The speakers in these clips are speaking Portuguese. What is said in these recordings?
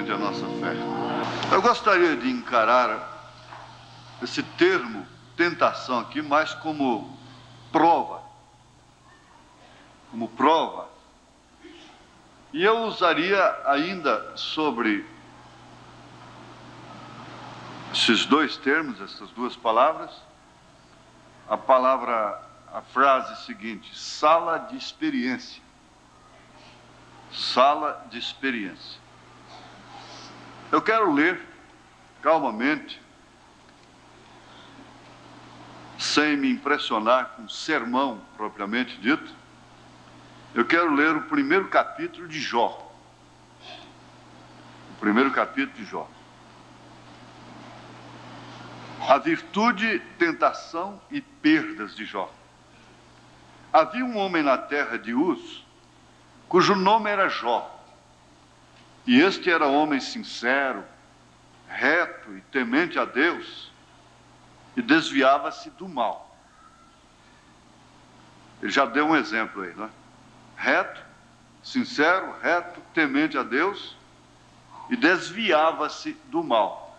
defende a nossa fé. Eu gostaria de encarar esse termo tentação aqui mais como prova. Como prova. E eu usaria ainda sobre esses dois termos, essas duas palavras, a frase seguinte: sala de experiência. Sala de experiência. Eu quero ler calmamente, sem me impressionar com sermão propriamente dito. Eu quero ler o primeiro capítulo de Jó. O primeiro capítulo de Jó. A virtude, tentação e perdas de Jó. Havia um homem na terra de Uz, cujo nome era Jó. E este era homem sincero, reto e temente a Deus, e desviava-se do mal. Ele já deu um exemplo aí, não é? Reto, sincero, reto, temente a Deus, e desviava-se do mal.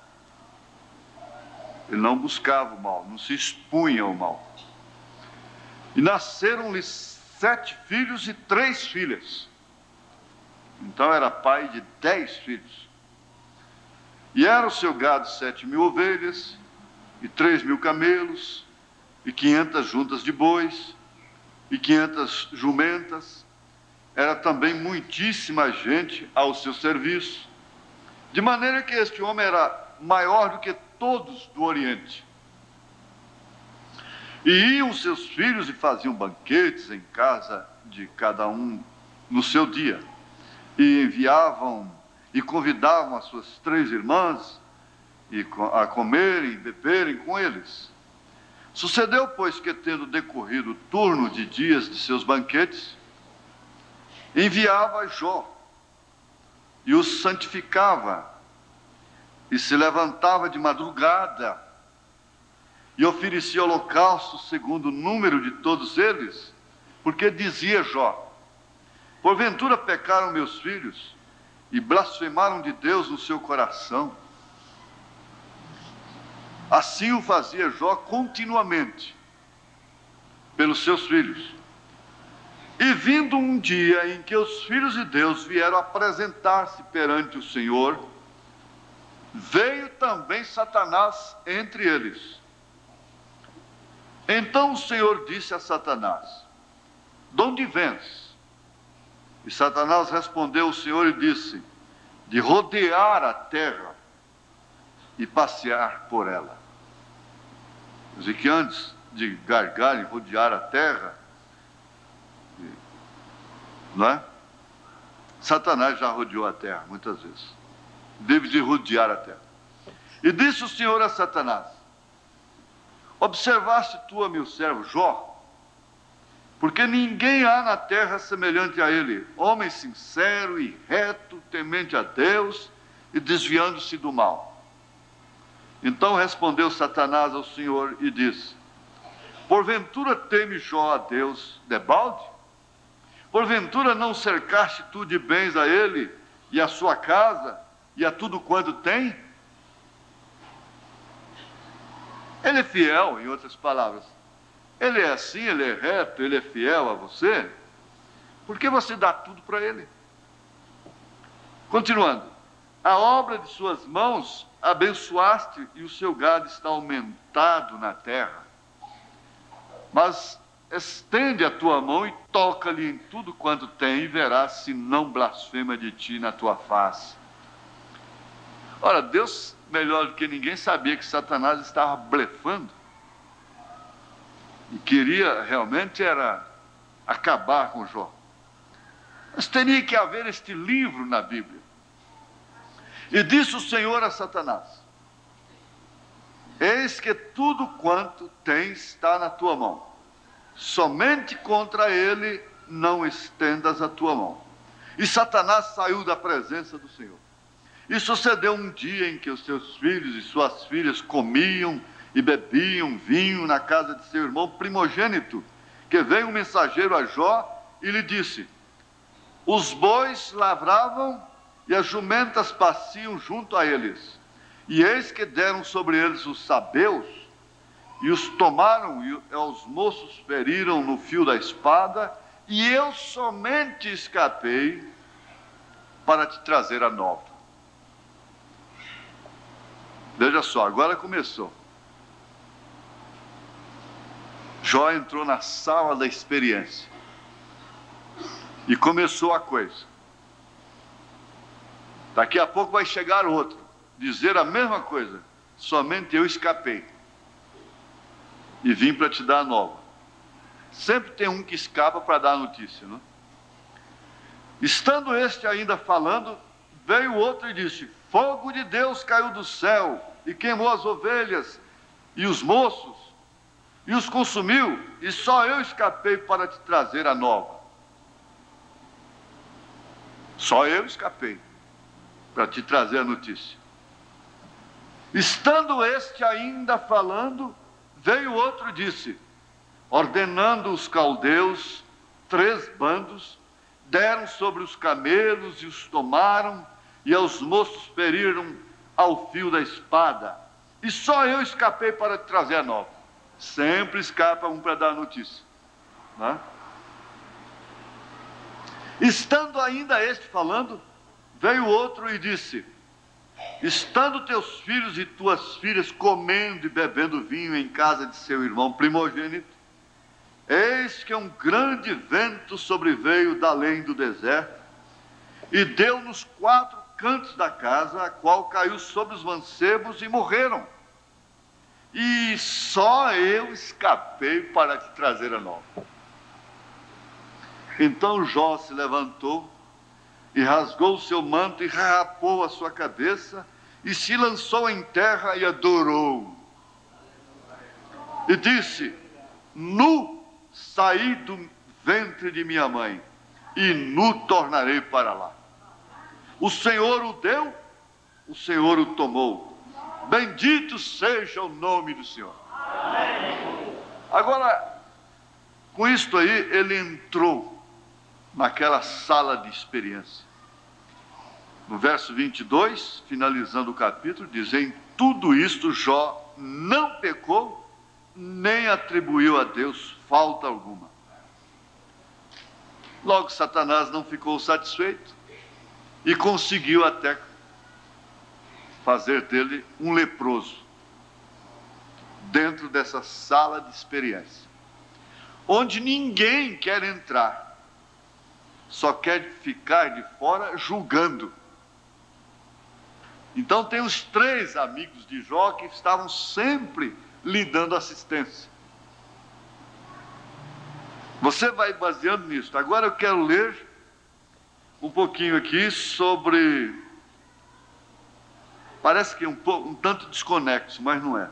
Ele não buscava o mal, não se expunha ao mal. E nasceram-lhe 7 filhos e 3 filhas. Então era pai de 10 filhos. E era o seu gado 7.000 ovelhas, e 3.000 camelos, e 500 juntas de bois, e 500 jumentas. Era também muitíssima gente ao seu serviço, de maneira que este homem era maior do que todos do Oriente. E iam seus filhos e faziam banquetes em casa de cada um no seu dia, e enviavam e convidavam as suas 3 irmãs a comerem e beberem com eles. Sucedeu, pois, que tendo decorrido o turno de dias de seus banquetes, enviava Jó e os santificava, e se levantava de madrugada e oferecia holocausto segundo o número de todos eles, porque dizia Jó: porventura pecaram meus filhos e blasfemaram de Deus no seu coração. Assim o fazia Jó continuamente pelos seus filhos. E vindo um dia em que os filhos de Deus vieram apresentar-se perante o Senhor, veio também Satanás entre eles. Então o Senhor disse a Satanás: de onde vens? E Satanás respondeu ao Senhor e disse: de rodear a terra e passear por ela. Quer dizer que antes de gargar e rodear a terra, não é? Satanás já rodeou a terra muitas vezes. Deve de rodear a terra. E disse o Senhor a Satanás: observaste tu a meu servo Jó? Porque ninguém há na terra semelhante a ele, homem sincero e reto, temente a Deus e desviando-se do mal. Então respondeu Satanás ao Senhor e disse: porventura teme Jó a Deus debalde? Porventura não cercaste tu de bens a ele e a sua casa e a tudo quanto tem? Ele é fiel, em outras palavras. Ele é assim, ele é reto, ele é fiel a você. Por que você dá tudo para ele? Continuando. A obra de suas mãos abençoaste e o seu gado está aumentado na terra. Mas estende a tua mão e toca-lhe em tudo quanto tem e verás se não blasfema de ti na tua face. Ora, Deus, melhor do que ninguém, sabia que Satanás estava blefando. E queria realmente era acabar com Jó. Mas teria que haver este livro na Bíblia. E disse o Senhor a Satanás: eis que tudo quanto tens está na tua mão. Somente contra ele não estendas a tua mão. E Satanás saiu da presença do Senhor. E sucedeu um dia em que os seus filhos e suas filhas comiam e bebiam vinho na casa de seu irmão primogênito, que veio um mensageiro a Jó e lhe disse: os bois lavravam e as jumentas paciam junto a eles. E eis que deram sobre eles os sabeus, e os tomaram, e os moços feriram no fio da espada, e eu somente escapei para te trazer a nova. Veja só, agora começou. Jó entrou na sala da experiência. E começou a coisa. Daqui a pouco vai chegar outro, dizer a mesma coisa. Somente eu escapei. E vim para te dar a nova. Sempre tem um que escapa para dar a notícia, não? Estando este ainda falando, veio outro e disse: fogo de Deus caiu do céu e queimou as ovelhas e os moços e os consumiu, e só eu escapei para te trazer a nova. Só eu escapei para te trazer a notícia. Estando este ainda falando, veio outro e disse: ordenando os caldeus 3 bandos, deram sobre os camelos e os tomaram, e aos moços feriram ao fio da espada. E só eu escapei para te trazer a nova. Sempre escapa um para dar a notícia, né? Estando ainda este falando, veio outro e disse: estando teus filhos e tuas filhas comendo e bebendo vinho em casa de seu irmão primogênito, eis que um grande vento sobreveio da além do deserto, e deu nos 4 cantos da casa, a qual caiu sobre os mancebos e morreram. E só eu escapei para te trazer a nova. Então Jó se levantou e rasgou o seu manto e rapou a sua cabeça e se lançou em terra e adorou. E disse: nu saí do ventre de minha mãe e nu tornarei para lá. O Senhor o deu, o Senhor o tomou. Bendito seja o nome do Senhor. Agora, com isto aí, ele entrou naquela sala de experiência. No verso 22, finalizando o capítulo, diz: em tudo isto Jó não pecou, nem atribuiu a Deus falta alguma. Logo, Satanás não ficou satisfeito e conseguiu até fazer dele um leproso dentro dessa sala de experiência, onde ninguém quer entrar, só quer ficar de fora julgando. Então tem os 3 amigos de Jó que estavam sempre lhe dando assistência. Você vai baseando nisso. Agora eu quero ler um pouquinho aqui sobre... Parece que é um tanto desconexo, mas não é.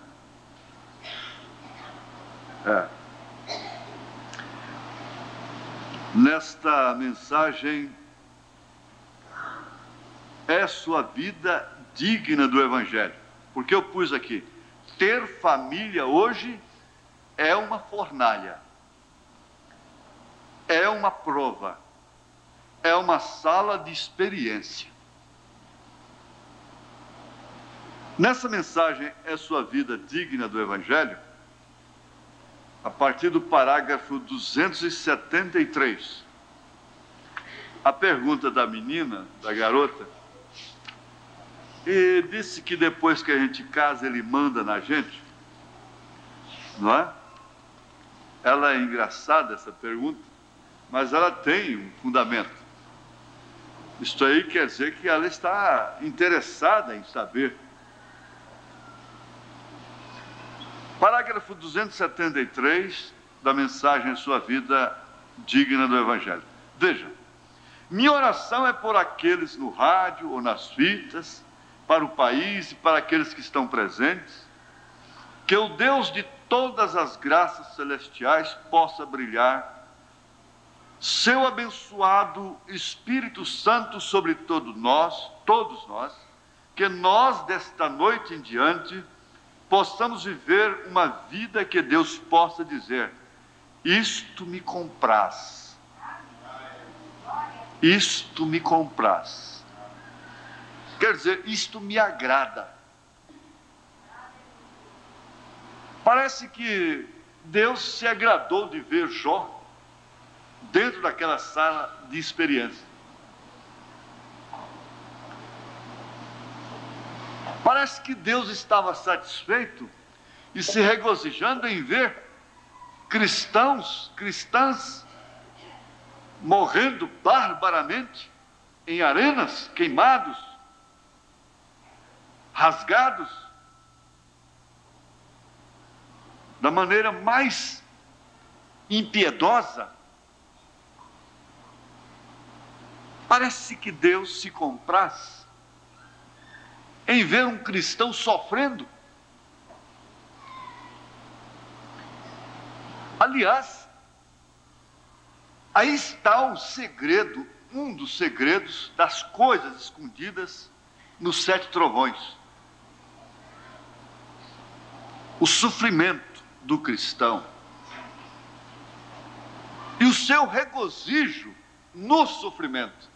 Nesta mensagem, é sua vida digna do Evangelho. Porque eu pus aqui: ter família hoje é uma fornalha, é uma prova, é uma sala de experiência. Nessa mensagem, é sua vida digna do Evangelho, a partir do parágrafo 273, a pergunta da menina, da garota, e disse que depois que a gente casa, ele manda na gente, não é? Ela é engraçada, essa pergunta, mas ela tem um fundamento. Isto aí quer dizer que ela está interessada em saber. Parágrafo 273 da mensagem Sua Vida Digna do Evangelho. Veja, minha oração é por aqueles no rádio ou nas fitas, para o país e para aqueles que estão presentes, que o Deus de todas as graças celestiais possa brilhar seu abençoado Espírito Santo sobre todos nós, que nós desta noite em diante possamos viver uma vida que Deus possa dizer: isto me compraz, isto me compraz. Quer dizer, isto me agrada. Parece que Deus se agradou de ver Jó dentro daquela sala de experiência. Parece que Deus estava satisfeito e se regozijando em ver cristãs morrendo barbaramente em arenas, queimados, rasgados, da maneira mais impiedosa. Parece que Deus se compraz em ver um cristão sofrendo. Aliás, aí está o segredo, um dos segredos das coisas escondidas nos 7 trovões. O sofrimento do cristão e o seu regozijo no sofrimento.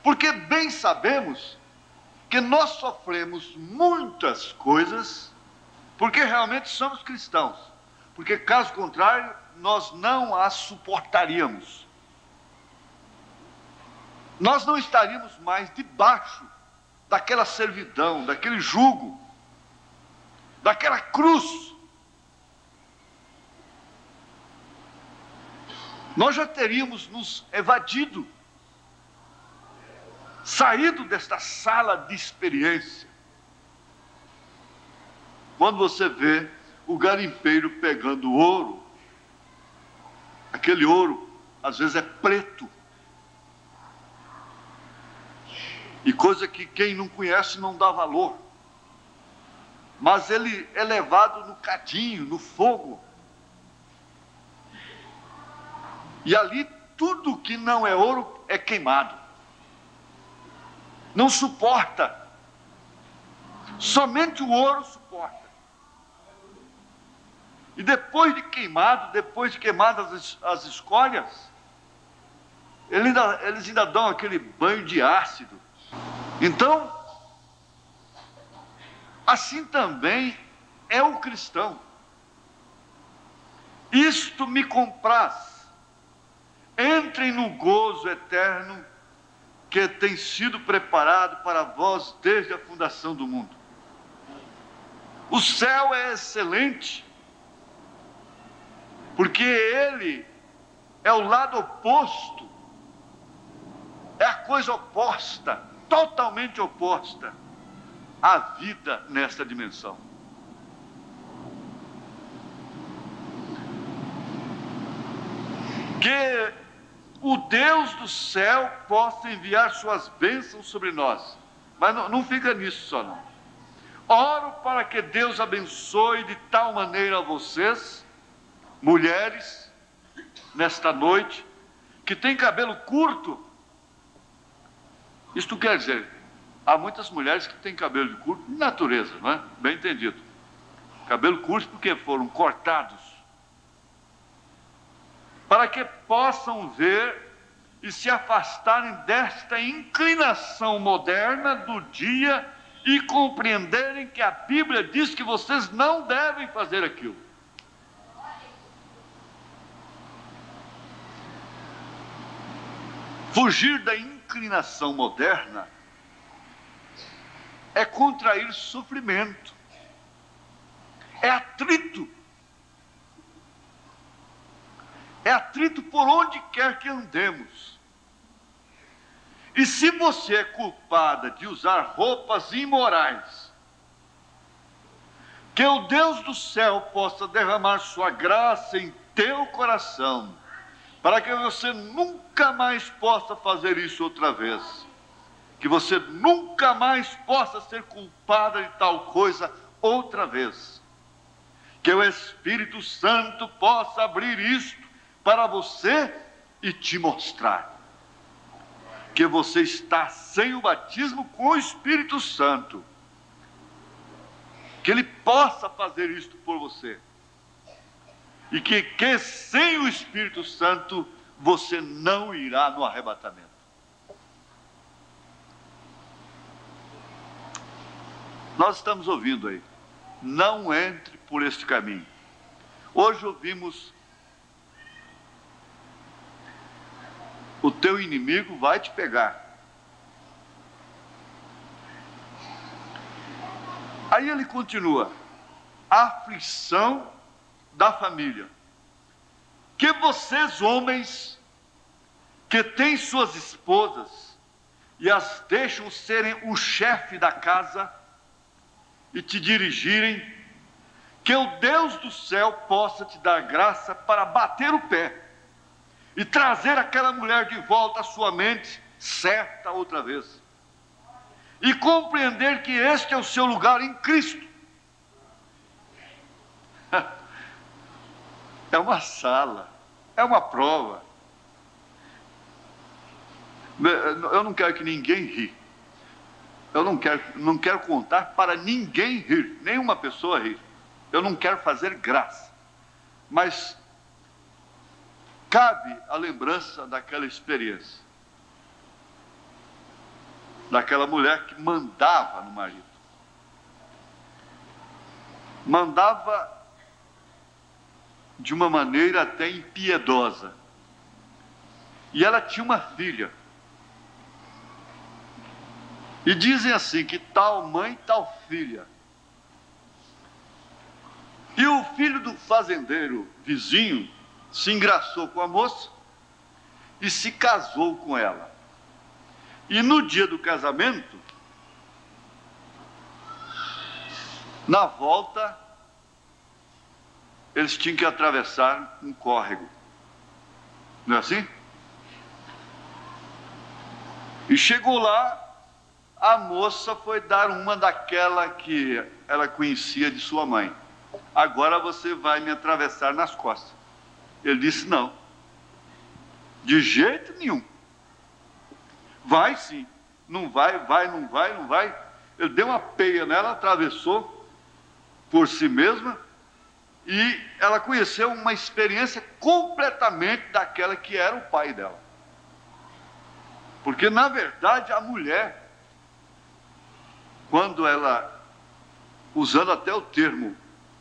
Porque bem sabemos que nós sofremos muitas coisas porque realmente somos cristãos. Porque caso contrário, nós não as suportaríamos. Nós não estaríamos mais debaixo daquela servidão, daquele jugo, daquela cruz. Nós já teríamos nos evadido, saído desta sala de experiência. Quando você vê o garimpeiro pegando ouro, aquele ouro às vezes é preto, e coisa que quem não conhece não dá valor, mas ele é levado no cadinho, no fogo, e ali tudo que não é ouro é queimado, não suporta, somente o ouro suporta. E depois de queimadas as escórias, eles ainda dão aquele banho de ácido. Então, assim também é o cristão. Isto me compraz. Entrem no gozo eterno que tem sido preparado para vós desde a fundação do mundo. O céu é excelente, porque ele é o lado oposto, é a coisa oposta, totalmente oposta à vida nesta dimensão. Que o Deus do céu possa enviar suas bênçãos sobre nós, mas não fica nisso só não. Oro para que Deus abençoe de tal maneira vocês, mulheres, nesta noite, que tem cabelo curto. Isto quer dizer, há muitas mulheres que têm cabelo curto de natureza, não é? Bem entendido. Cabelo curto porque foram cortados. Para que possam ver e se afastarem desta inclinação moderna do dia e compreenderem que a Bíblia diz que vocês não devem fazer aquilo. Fugir da inclinação moderna é contrair sofrimento, é atrito. É atrito por onde quer que andemos. E se você é culpada de usar roupas imorais, que o Deus do céu possa derramar sua graça em teu coração, para que você nunca mais possa fazer isso outra vez, que você nunca mais possa ser culpada de tal coisa outra vez, que o Espírito Santo possa abrir isto para você e te mostrar que você está sem o batismo com o Espírito Santo, que Ele possa fazer isto por você, e que sem o Espírito Santo você não irá no arrebatamento. Nós estamos ouvindo aí, não entre por este caminho. Hoje ouvimos, o teu inimigo vai te pegar. Aí ele continua, a aflição da família. Que vocês, homens, que têm suas esposas e as deixam serem o chefe da casa e te dirigirem, que o Deus do céu possa te dar graça para bater o pé e trazer aquela mulher de volta à sua mente, certa outra vez, e compreender que este é o seu lugar em Cristo. É uma sala, é uma prova. Eu não quero que ninguém ri. Eu não quero contar para ninguém rir, nenhuma pessoa rir. Eu não quero fazer graça. Mas cabe a lembrança daquela experiência. Daquela mulher que mandava no marido. Mandava de uma maneira até impiedosa. E ela tinha uma filha. E dizem assim, que tal mãe, tal filha. E o filho do fazendeiro vizinho se engraçou com a moça e se casou com ela. E no dia do casamento, na volta, eles tinham que atravessar um córrego. Não é assim? E chegou lá, a moça foi dar uma daquela que ela conhecia de sua mãe. Agora você vai me atravessar nas costas. Ele disse, não. De jeito nenhum. Vai sim. Não vai, não vai, não vai. Ele deu uma peia nela, atravessou por si mesma e ela conheceu uma experiência completamente daquela que era o pai dela. Porque, na verdade, a mulher, quando ela, usando até o termo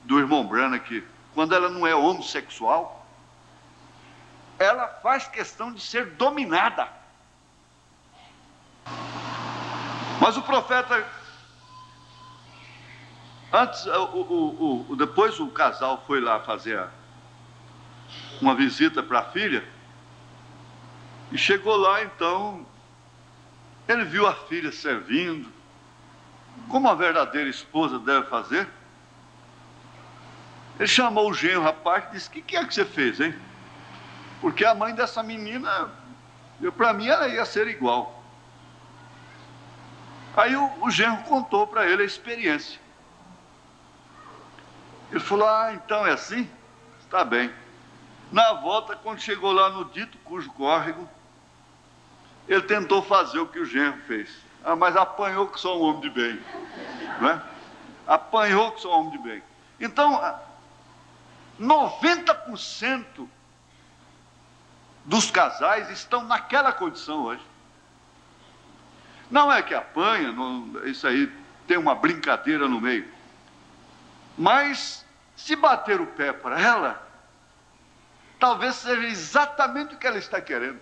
do irmão Branham aqui, quando ela não é homossexual, ela faz questão de ser dominada. Mas o profeta, antes, depois o casal foi lá fazer uma visita para a filha, e chegou lá, então, ele viu a filha servindo, como a verdadeira esposa deve fazer. Ele chamou o genro, rapaz, e disse, o que é que você fez, hein? Porque a mãe dessa menina, para mim, ela ia ser igual. Aí o genro contou para ele a experiência. Ele falou, então é assim? Está bem. Na volta, quando chegou lá no dito cujo córrego, ele tentou fazer o que o genro fez. Mas apanhou que só um homem de bem. Não é? Apanhou que só um homem de bem. Então, 90% dos casais estão naquela condição hoje. Não é que apanha, isso aí tem uma brincadeira no meio. Mas, se bater o pé para ela, talvez seja exatamente o que ela está querendo.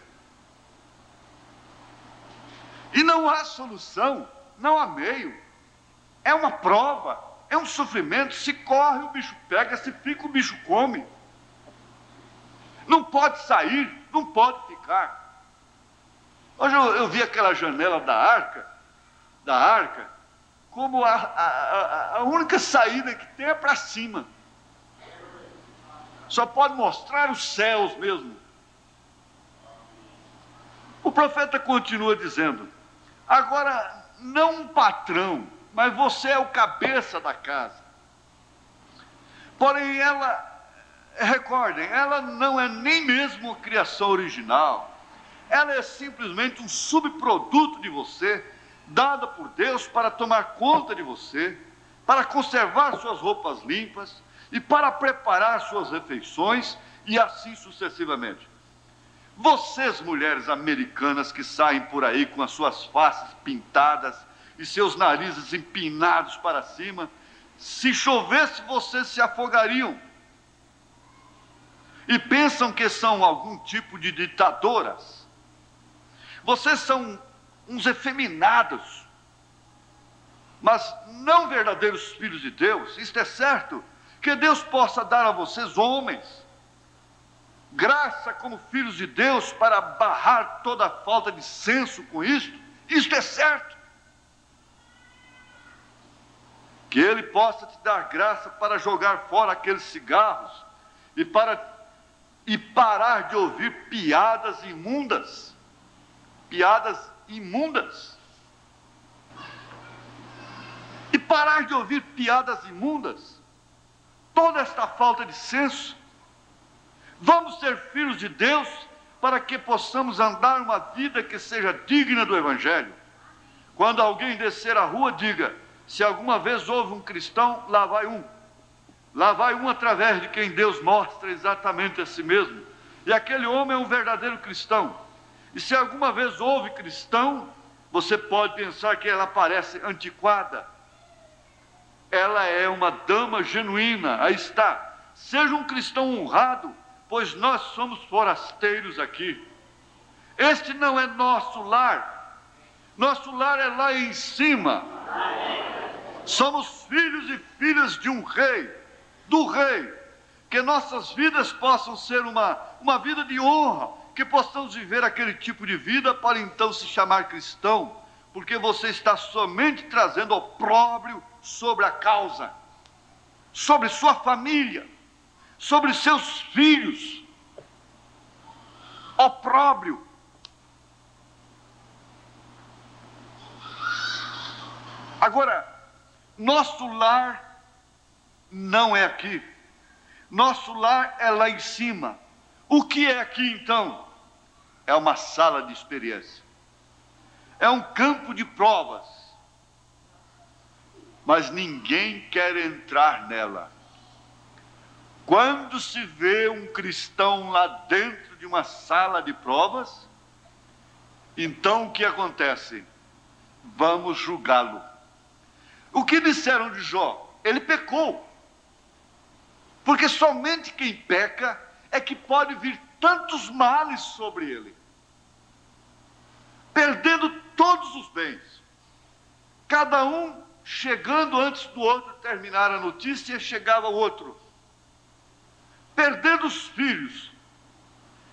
E não há solução, não há meio. É uma prova, é um sofrimento. Se corre, o bicho pega, se fica, o bicho come. Não pode sair, não pode ficar. Hoje eu vi aquela janela da arca, como a única saída que tem é para cima. Só pode mostrar os céus mesmo. O profeta continua dizendo, agora, não um patrão, mas você é o cabeça da casa. Porém, recordem, ela não é nem mesmo a criação original. Ela é simplesmente um subproduto de você, dada por Deus para tomar conta de você, para conservar suas roupas limpas e para preparar suas refeições e assim sucessivamente. Vocês, mulheres americanas que saem por aí com as suas faces pintadas, e seus narizes empinados para cima. Se chovesse, vocês se afogariam. E pensam que são algum tipo de ditadoras. Vocês são uns efeminados, mas não verdadeiros filhos de Deus. Isto é certo, que Deus possa dar a vocês, homens, graça como filhos de Deus para barrar toda a falta de senso com isto. Isto é certo. Que Ele possa te dar graça para jogar fora aqueles cigarros e parar de ouvir piadas imundas. Piadas imundas. E parar de ouvir piadas imundas. Toda esta falta de senso. Vamos ser filhos de Deus para que possamos andar uma vida que seja digna do Evangelho. Quando alguém descer a rua, diga: se alguma vez houve um cristão, lá vai um. Lá vai um através de quem Deus mostra exatamente a si mesmo. E aquele homem é um verdadeiro cristão. E se alguma vez houve cristão, você pode pensar que ela parece antiquada. Ela é uma dama genuína, aí está. Seja um cristão honrado, pois nós somos forasteiros aqui. Este não é nosso lar. Nosso lar é lá em cima. Somos filhos e filhas de um rei, do rei. Que nossas vidas possam ser uma vida de honra, que possamos viver aquele tipo de vida para então se chamar cristão, porque você está somente trazendo opróbrio sobre a causa, sobre sua família, sobre seus filhos. Opróbrio. Agora, nosso lar não é aqui. Nosso lar é lá em cima. O que é aqui então? É uma sala de experiência. É um campo de provas. Mas ninguém quer entrar nela. Quando se vê um cristão lá dentro de uma sala de provas, então o que acontece? Vamos julgá-lo. O que disseram de Jó? Ele pecou. Porque somente quem peca é que pode vir tantos males sobre ele. Perdendo todos os bens. Cada um chegando antes do outro terminar a notícia, chegava o outro. Perdendo os filhos.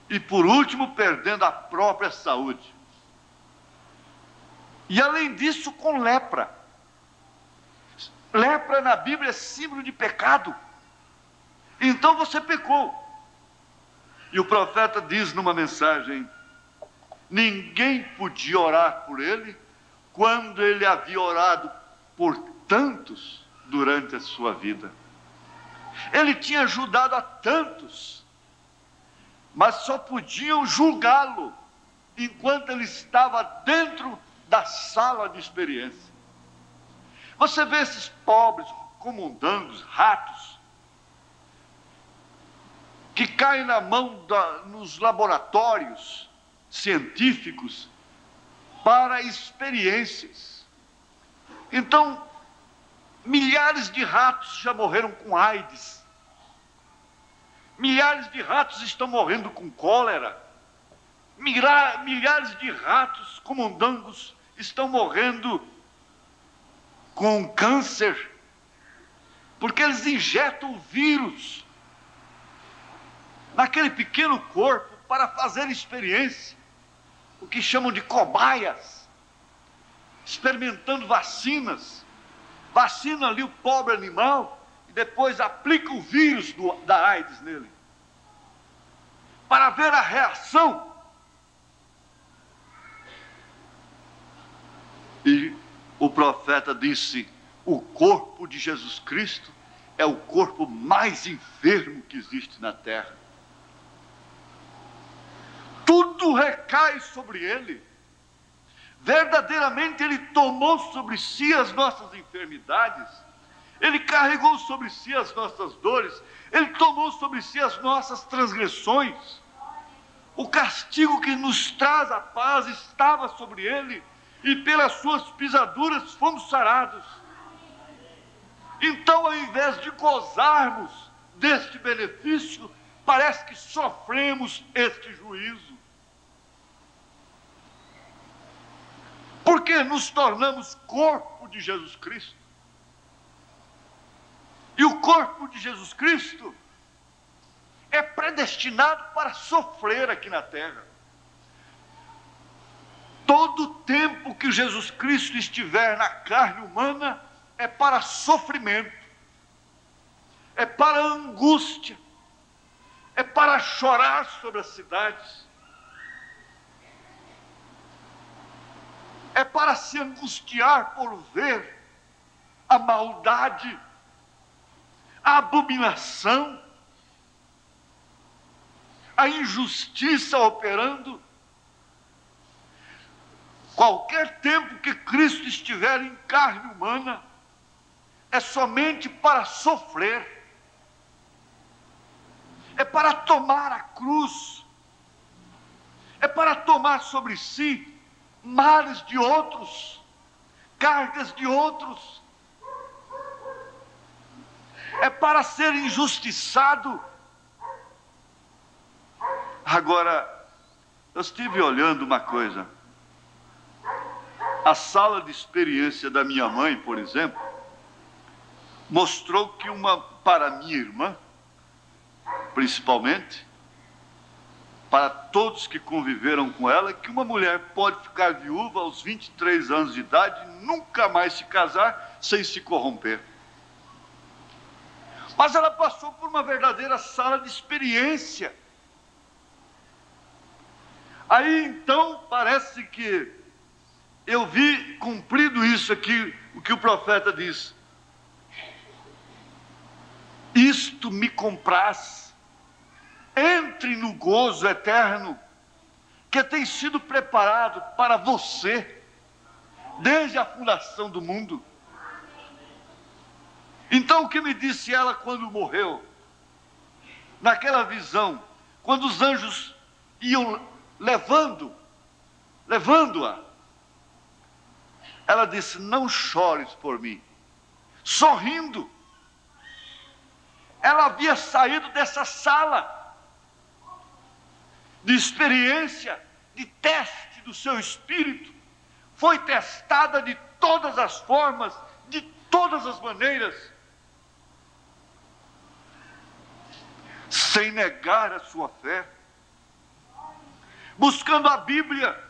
E por último, perdendo a própria saúde. E além disso, com lepra. Lepra na Bíblia é símbolo de pecado. Então você pecou. E o profeta diz numa mensagem: ninguém podia orar por ele quando ele havia orado por tantos durante a sua vida. Ele tinha ajudado a tantos, mas só podiam julgá-lo enquanto ele estava dentro da sala de experiência. Você vê esses pobres comundangos, ratos, que caem na mão nos laboratórios científicos para experiências. Então, milhares de ratos já morreram com AIDS. Milhares de ratos estão morrendo com cólera. Milhares de ratos comundangos estão morrendo com câncer, porque eles injetam o vírus naquele pequeno corpo para fazer experiência, o que chamam de cobaias, experimentando vacinas. Vacina ali o pobre animal e depois aplica o vírus da AIDS nele, para ver a reação. E o profeta disse: o corpo de Jesus Cristo é o corpo mais enfermo que existe na terra. Tudo recai sobre ele. Verdadeiramente ele tomou sobre si as nossas enfermidades. Ele carregou sobre si as nossas dores. Ele tomou sobre si as nossas transgressões. O castigo que nos traz a paz estava sobre ele. e pelas suas pisaduras fomos sarados. Então, ao invés de gozarmos deste benefício, parece que sofremos este juízo. Porque nos tornamos corpo de Jesus Cristo. E o corpo de Jesus Cristo é predestinado para sofrer aqui na terra. Todo o tempo que Jesus Cristo estiver na carne humana é para sofrimento, é para angústia, é para chorar sobre as cidades, é para se angustiar por ver a maldade, a abominação, a injustiça operando. Qualquer tempo que Cristo estiver em carne humana, é somente para sofrer, é para tomar a cruz, é para tomar sobre si males de outros, cargas de outros, é para ser injustiçado. Agora, eu estive olhando uma coisa. A sala de experiência da minha mãe, por exemplo, mostrou que para minha irmã, principalmente, para todos que conviveram com ela, que uma mulher pode ficar viúva aos 23 anos de idade e nunca mais se casar sem se corromper. Mas ela passou por uma verdadeira sala de experiência. Aí então parece que eu vi cumprido isso aqui, o que o profeta diz. Isto me compraz, entre no gozo eterno que tem sido preparado para você desde a fundação do mundo. Então o que me disse ela quando morreu? Naquela visão, quando os anjos iam levando-a, ela disse: não chores por mim. Sorrindo. Ela havia saído dessa sala de experiência, de teste do seu espírito. Foi testada de todas as formas, de todas as maneiras, sem negar a sua fé. Buscando a Bíblia,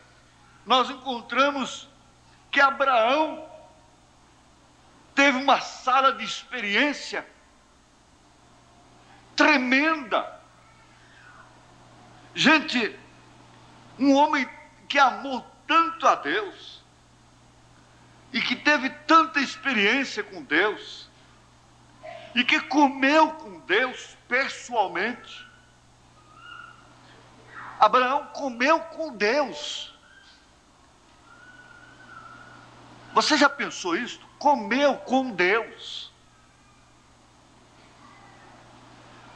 nós encontramos que Abraão teve uma sala de experiência tremenda. Gente, um homem que amou tanto a Deus e que teve tanta experiência com Deus e que comeu com Deus pessoalmente. Abraão comeu com Deus. Você já pensou isso? Comeu com Deus.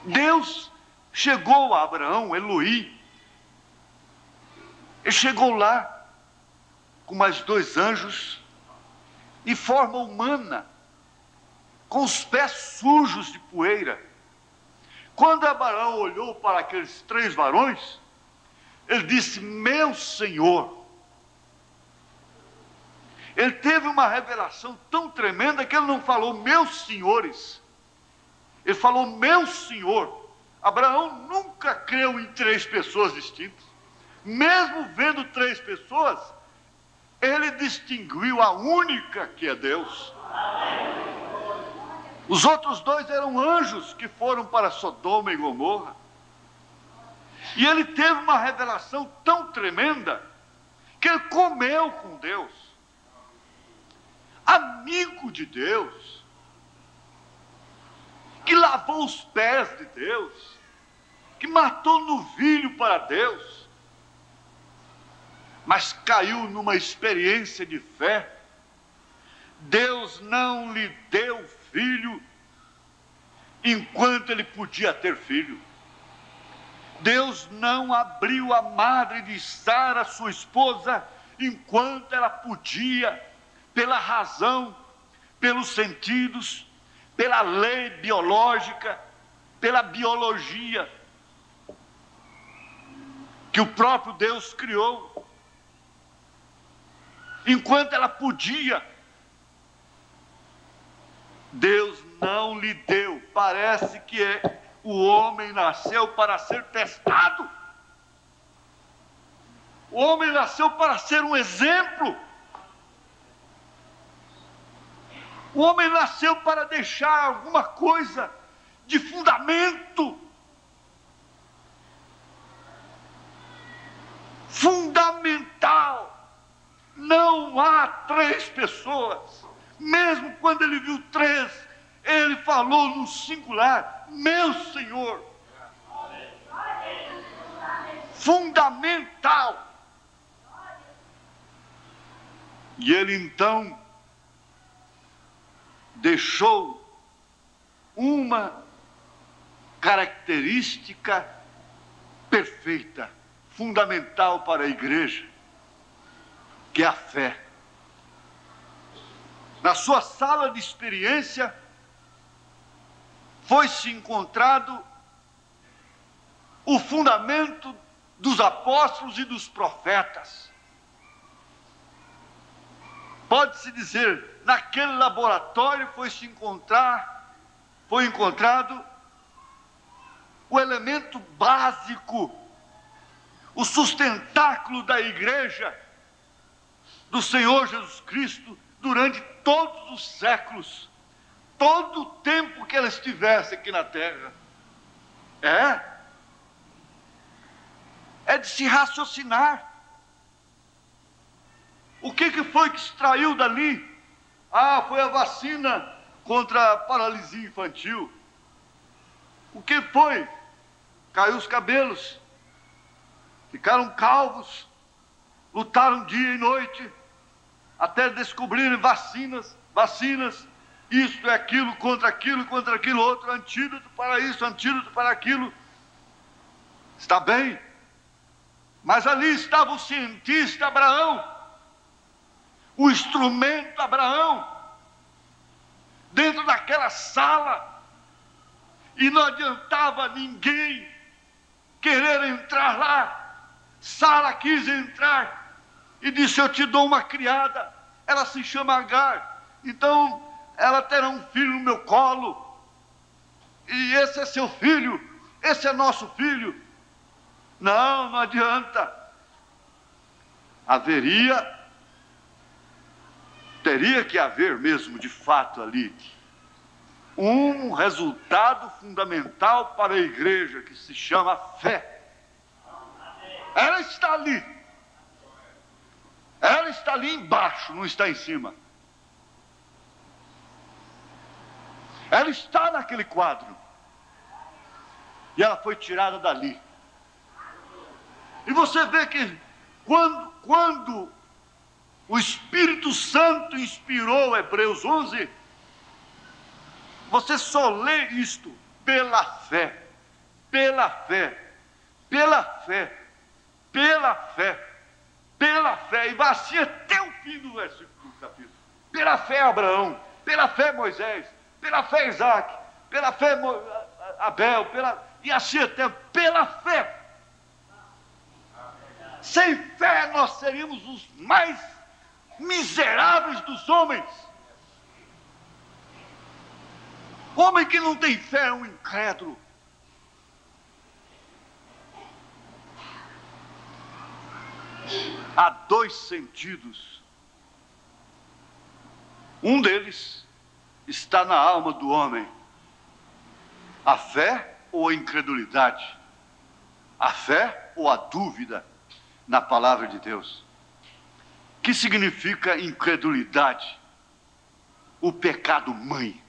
Deus chegou a Abraão, Elohim. Ele chegou lá com mais 2 anjos, de forma humana, com os pés sujos de poeira. Quando Abraão olhou para aqueles 3 varões, ele disse: meu Senhor. Ele teve uma revelação tão tremenda que ele não falou meus senhores, ele falou meu Senhor. Abraão nunca creu em 3 pessoas distintas. Mesmo vendo 3 pessoas, ele distinguiu a única que é Deus. Os outros 2 eram anjos que foram para Sodoma e Gomorra. E ele teve uma revelação tão tremenda que ele comeu com Deus, amigo de Deus, que lavou os pés de Deus, que matou novilho para Deus, mas caiu numa experiência de fé. Deus não lhe deu filho enquanto ele podia ter filho. Deus não abriu a madre de Sara, sua esposa, enquanto ela podia, pela razão, pelos sentidos, pela lei biológica, pela biologia que o próprio Deus criou. Enquanto ela podia, Deus não lhe deu. Parece que o homem nasceu para ser testado. O homem nasceu para ser um exemplo. O homem nasceu para deixar alguma coisa de fundamento. Fundamental. Não há três pessoas. Mesmo quando ele viu três, ele falou no singular: meu Senhor. Fundamental. E ele então deixou uma característica perfeita, fundamental para a igreja, que é a fé. Na sua sala de experiência, foi-se encontrado o fundamento dos apóstolos e dos profetas. Pode-se dizer, naquele laboratório foi encontrado o elemento básico, o sustentáculo da igreja do Senhor Jesus Cristo durante todos os séculos, todo o tempo que ela estivesse aqui na terra. É de se raciocinar. O que foi que extraiu dali? Foi a vacina contra a paralisia infantil. O que foi? Caiu os cabelos, ficaram calvos, lutaram dia e noite, até descobrirem vacinas, isto é aquilo, contra aquilo outro, antídoto para isso, antídoto para aquilo. Está bem, mas ali estava o cientista Abraão, o instrumento Abraão, dentro daquela sala, e não adiantava ninguém querer entrar lá. Sara quis entrar e disse: eu te dou uma criada, ela se chama Agar, então ela terá um filho no meu colo, e esse é seu filho, esse é nosso filho. Não adianta. Teria que haver mesmo, de fato, ali, um resultado fundamental para a igreja, que se chama fé. Ela está ali. Ela está ali embaixo, não está em cima. Ela está naquele quadro. E ela foi tirada dali. E você vê que quando o Espírito Santo inspirou Hebreus 11, você só lê isto pela fé, pela fé, pela fé, pela fé, pela fé, e vai assim até o fim do versículo do capítulo. Pela fé Abraão, pela fé Moisés, pela fé Isaac, pela fé Abel, e assim até pela fé. Sem fé nós seríamos os mais miseráveis dos homens. Homem que não tem fé é um incrédulo. Há dois sentidos. Um deles está na alma do homem: a fé ou a incredulidade, a fé ou a dúvida na palavra de Deus. O que significa incredulidade? O pecado mãe.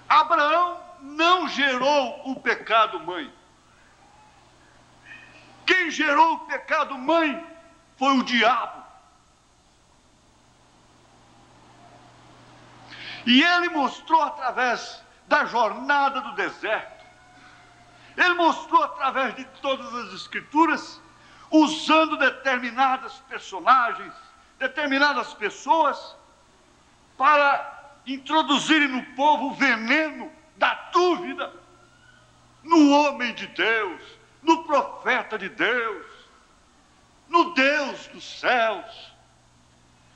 Abraão não gerou o pecado mãe. Quem gerou o pecado mãe foi o diabo. E ele mostrou através da jornada do deserto, ele mostrou através de todas as escrituras usando determinadas personagens, determinadas pessoas, para introduzirem no povo o veneno da dúvida no homem de Deus, no profeta de Deus, no Deus dos céus.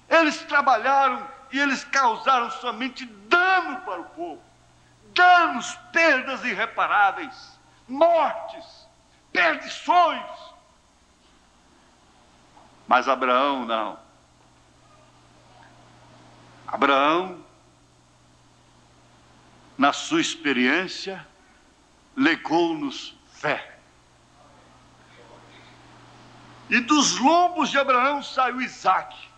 Eles trabalharam e eles causaram somente dano para o povo, danos, perdas irreparáveis, mortes, perdições. Mas Abraão não. Abraão, na sua experiência, legou-nos fé. E dos lombos de Abraão saiu Isaque,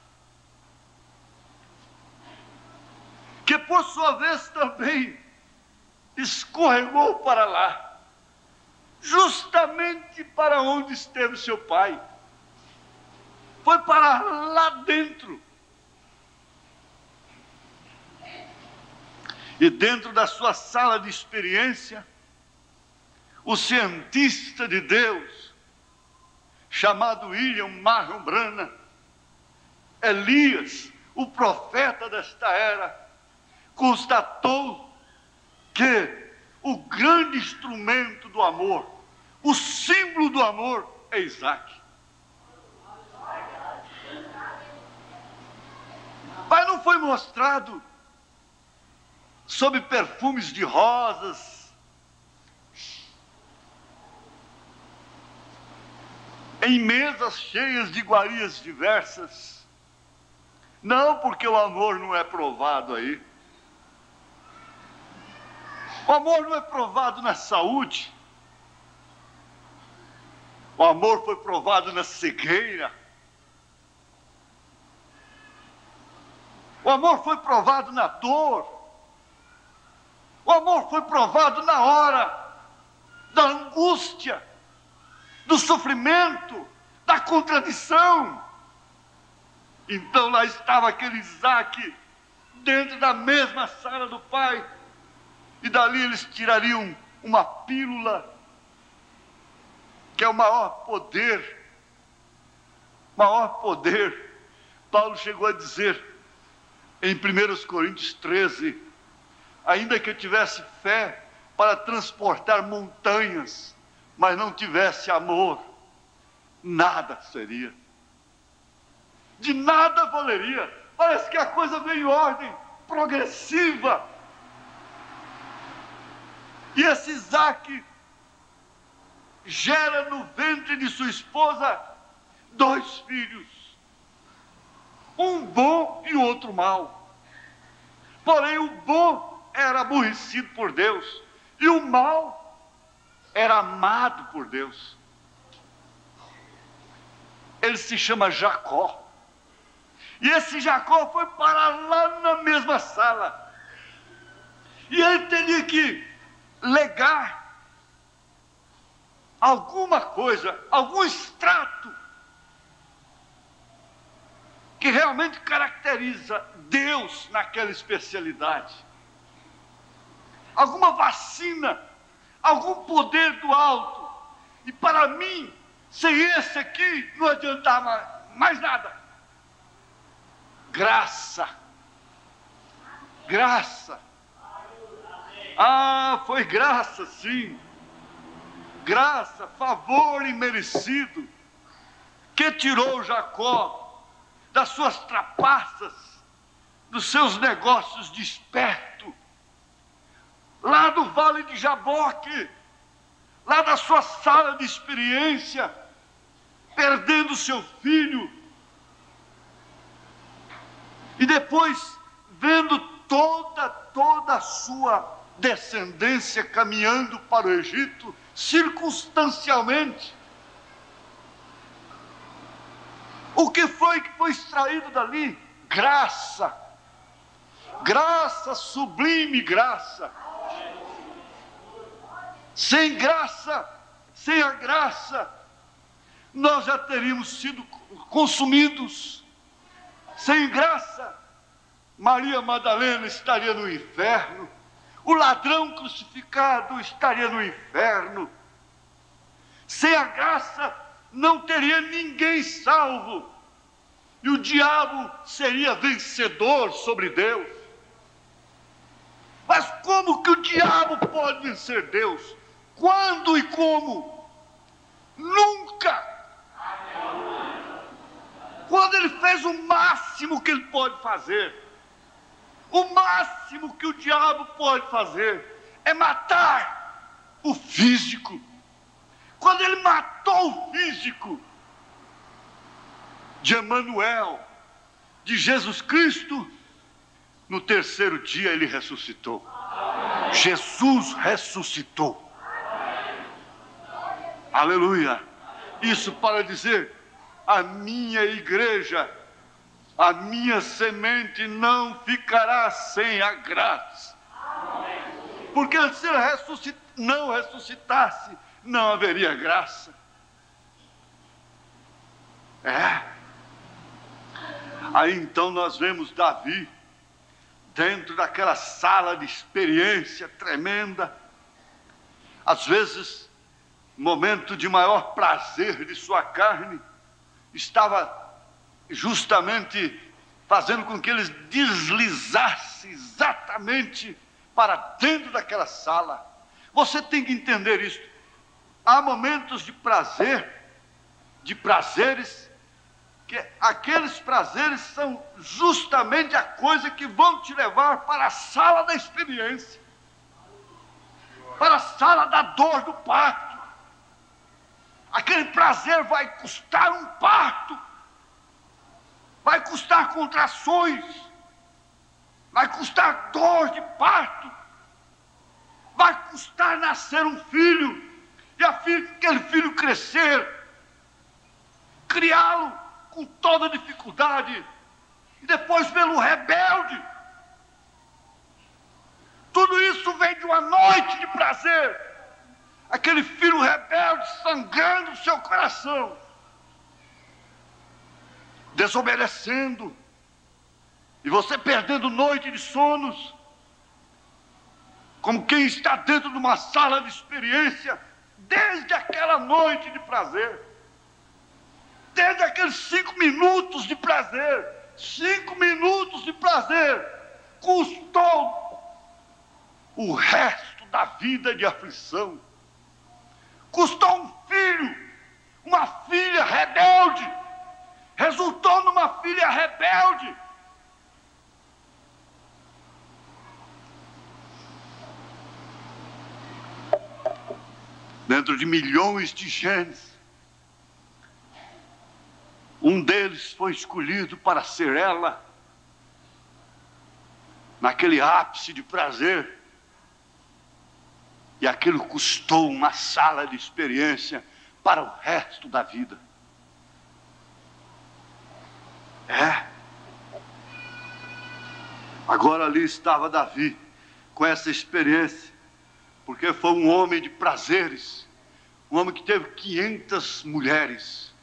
que por sua vez também escorregou para lá, justamente para onde esteve seu pai. Foi para lá dentro. E dentro da sua sala de experiência, o cientista de Deus, chamado William Marion Branham, Elias, o profeta desta era, constatou que o grande instrumento do amor, o símbolo do amor, é Isaque. Mas não foi mostrado sob perfumes de rosas, em mesas cheias de iguarias diversas. Não, porque o amor não é provado aí. O amor não é provado na saúde. O amor foi provado na cegueira. O amor foi provado na dor. O amor foi provado na hora da angústia, do sofrimento, da contradição. Então lá estava aquele Isaque, dentro da mesma sala do pai, e dali eles tirariam uma pílula, que é o maior poder. Maior poder. Paulo chegou a dizer, em 1 Coríntios 13, ainda que eu tivesse fé para transportar montanhas, mas não tivesse amor, nada seria. De nada valeria. Parece que a coisa veio em ordem progressiva. E esse Isaque gera no ventre de sua esposa 2 filhos, um bom e outro mau. Porém o bom era aborrecido por Deus, e o mal era amado por Deus. Ele se chama Jacó. E esse Jacó foi para lá na mesma sala. E ele teria que legar alguma coisa, algum extrato que realmente caracteriza Deus naquela especialidade. Alguma vacina, algum poder do alto. E para mim, sem esse aqui, não adiantava mais nada. Graça. Graça. Ah, foi graça, sim. Graça, favor imerecido, que tirou Jacó das suas trapaças, dos seus negócios de esperto, lá do Vale de Jaboque, lá da sua sala de experiência, perdendo seu filho, e depois vendo toda a sua descendência caminhando para o Egito, circunstancialmente. O que foi extraído dali? Graça. Graça, sublime graça. Sem graça, sem a graça, nós já teríamos sido consumidos. Sem graça, Maria Madalena estaria no inferno. O ladrão crucificado estaria no inferno. Sem a graça, não teria ninguém salvo, e o diabo seria vencedor sobre Deus. Mas como que o diabo pode vencer Deus? Quando e como? Nunca! Quando ele fez o máximo que ele pode fazer. O máximo que o diabo pode fazer é matar o físico. Quando ele matou o físico de Emanuel, de Jesus Cristo, no terceiro dia ele ressuscitou. Jesus ressuscitou. Aleluia! Isso para dizer, a minha igreja, a minha semente não ficará sem a graça. Porque se ele não ressuscitasse, não haveria graça. Aí então nós vemos Davi dentro daquela sala de experiência tremenda, às vezes momento de maior prazer de sua carne, estava justamente fazendo com que ele deslizasse exatamente para dentro daquela sala. Você tem que entender isso. Há momentos de prazer, de prazeres, que aqueles prazeres são justamente a coisa que vão te levar para a sala da experiência, para a sala da dor do parto. Aquele prazer vai custar um parto, vai custar contrações, vai custar dor de parto, vai custar nascer um filho, e aquele filho crescer, criá-lo com toda dificuldade, e depois pelo rebelde. Tudo isso vem de uma noite de prazer. Aquele filho rebelde sangrando o seu coração, desobedecendo, e você perdendo noite de sonos, como quem está dentro de uma sala de experiência, desde aquela noite de prazer, desde aqueles 5 minutos de prazer. 5 minutos de prazer custou o resto da vida de aflição. Custou um filho, uma filha rebelde, resultou numa filha rebelde. Dentro de milhões de genes, um deles foi escolhido para ser ela, naquele ápice de prazer. E aquilo custou uma sala de experiência para o resto da vida. Agora ali estava Davi, com essa experiência, porque foi um homem de prazeres, um homem que teve 500 mulheres.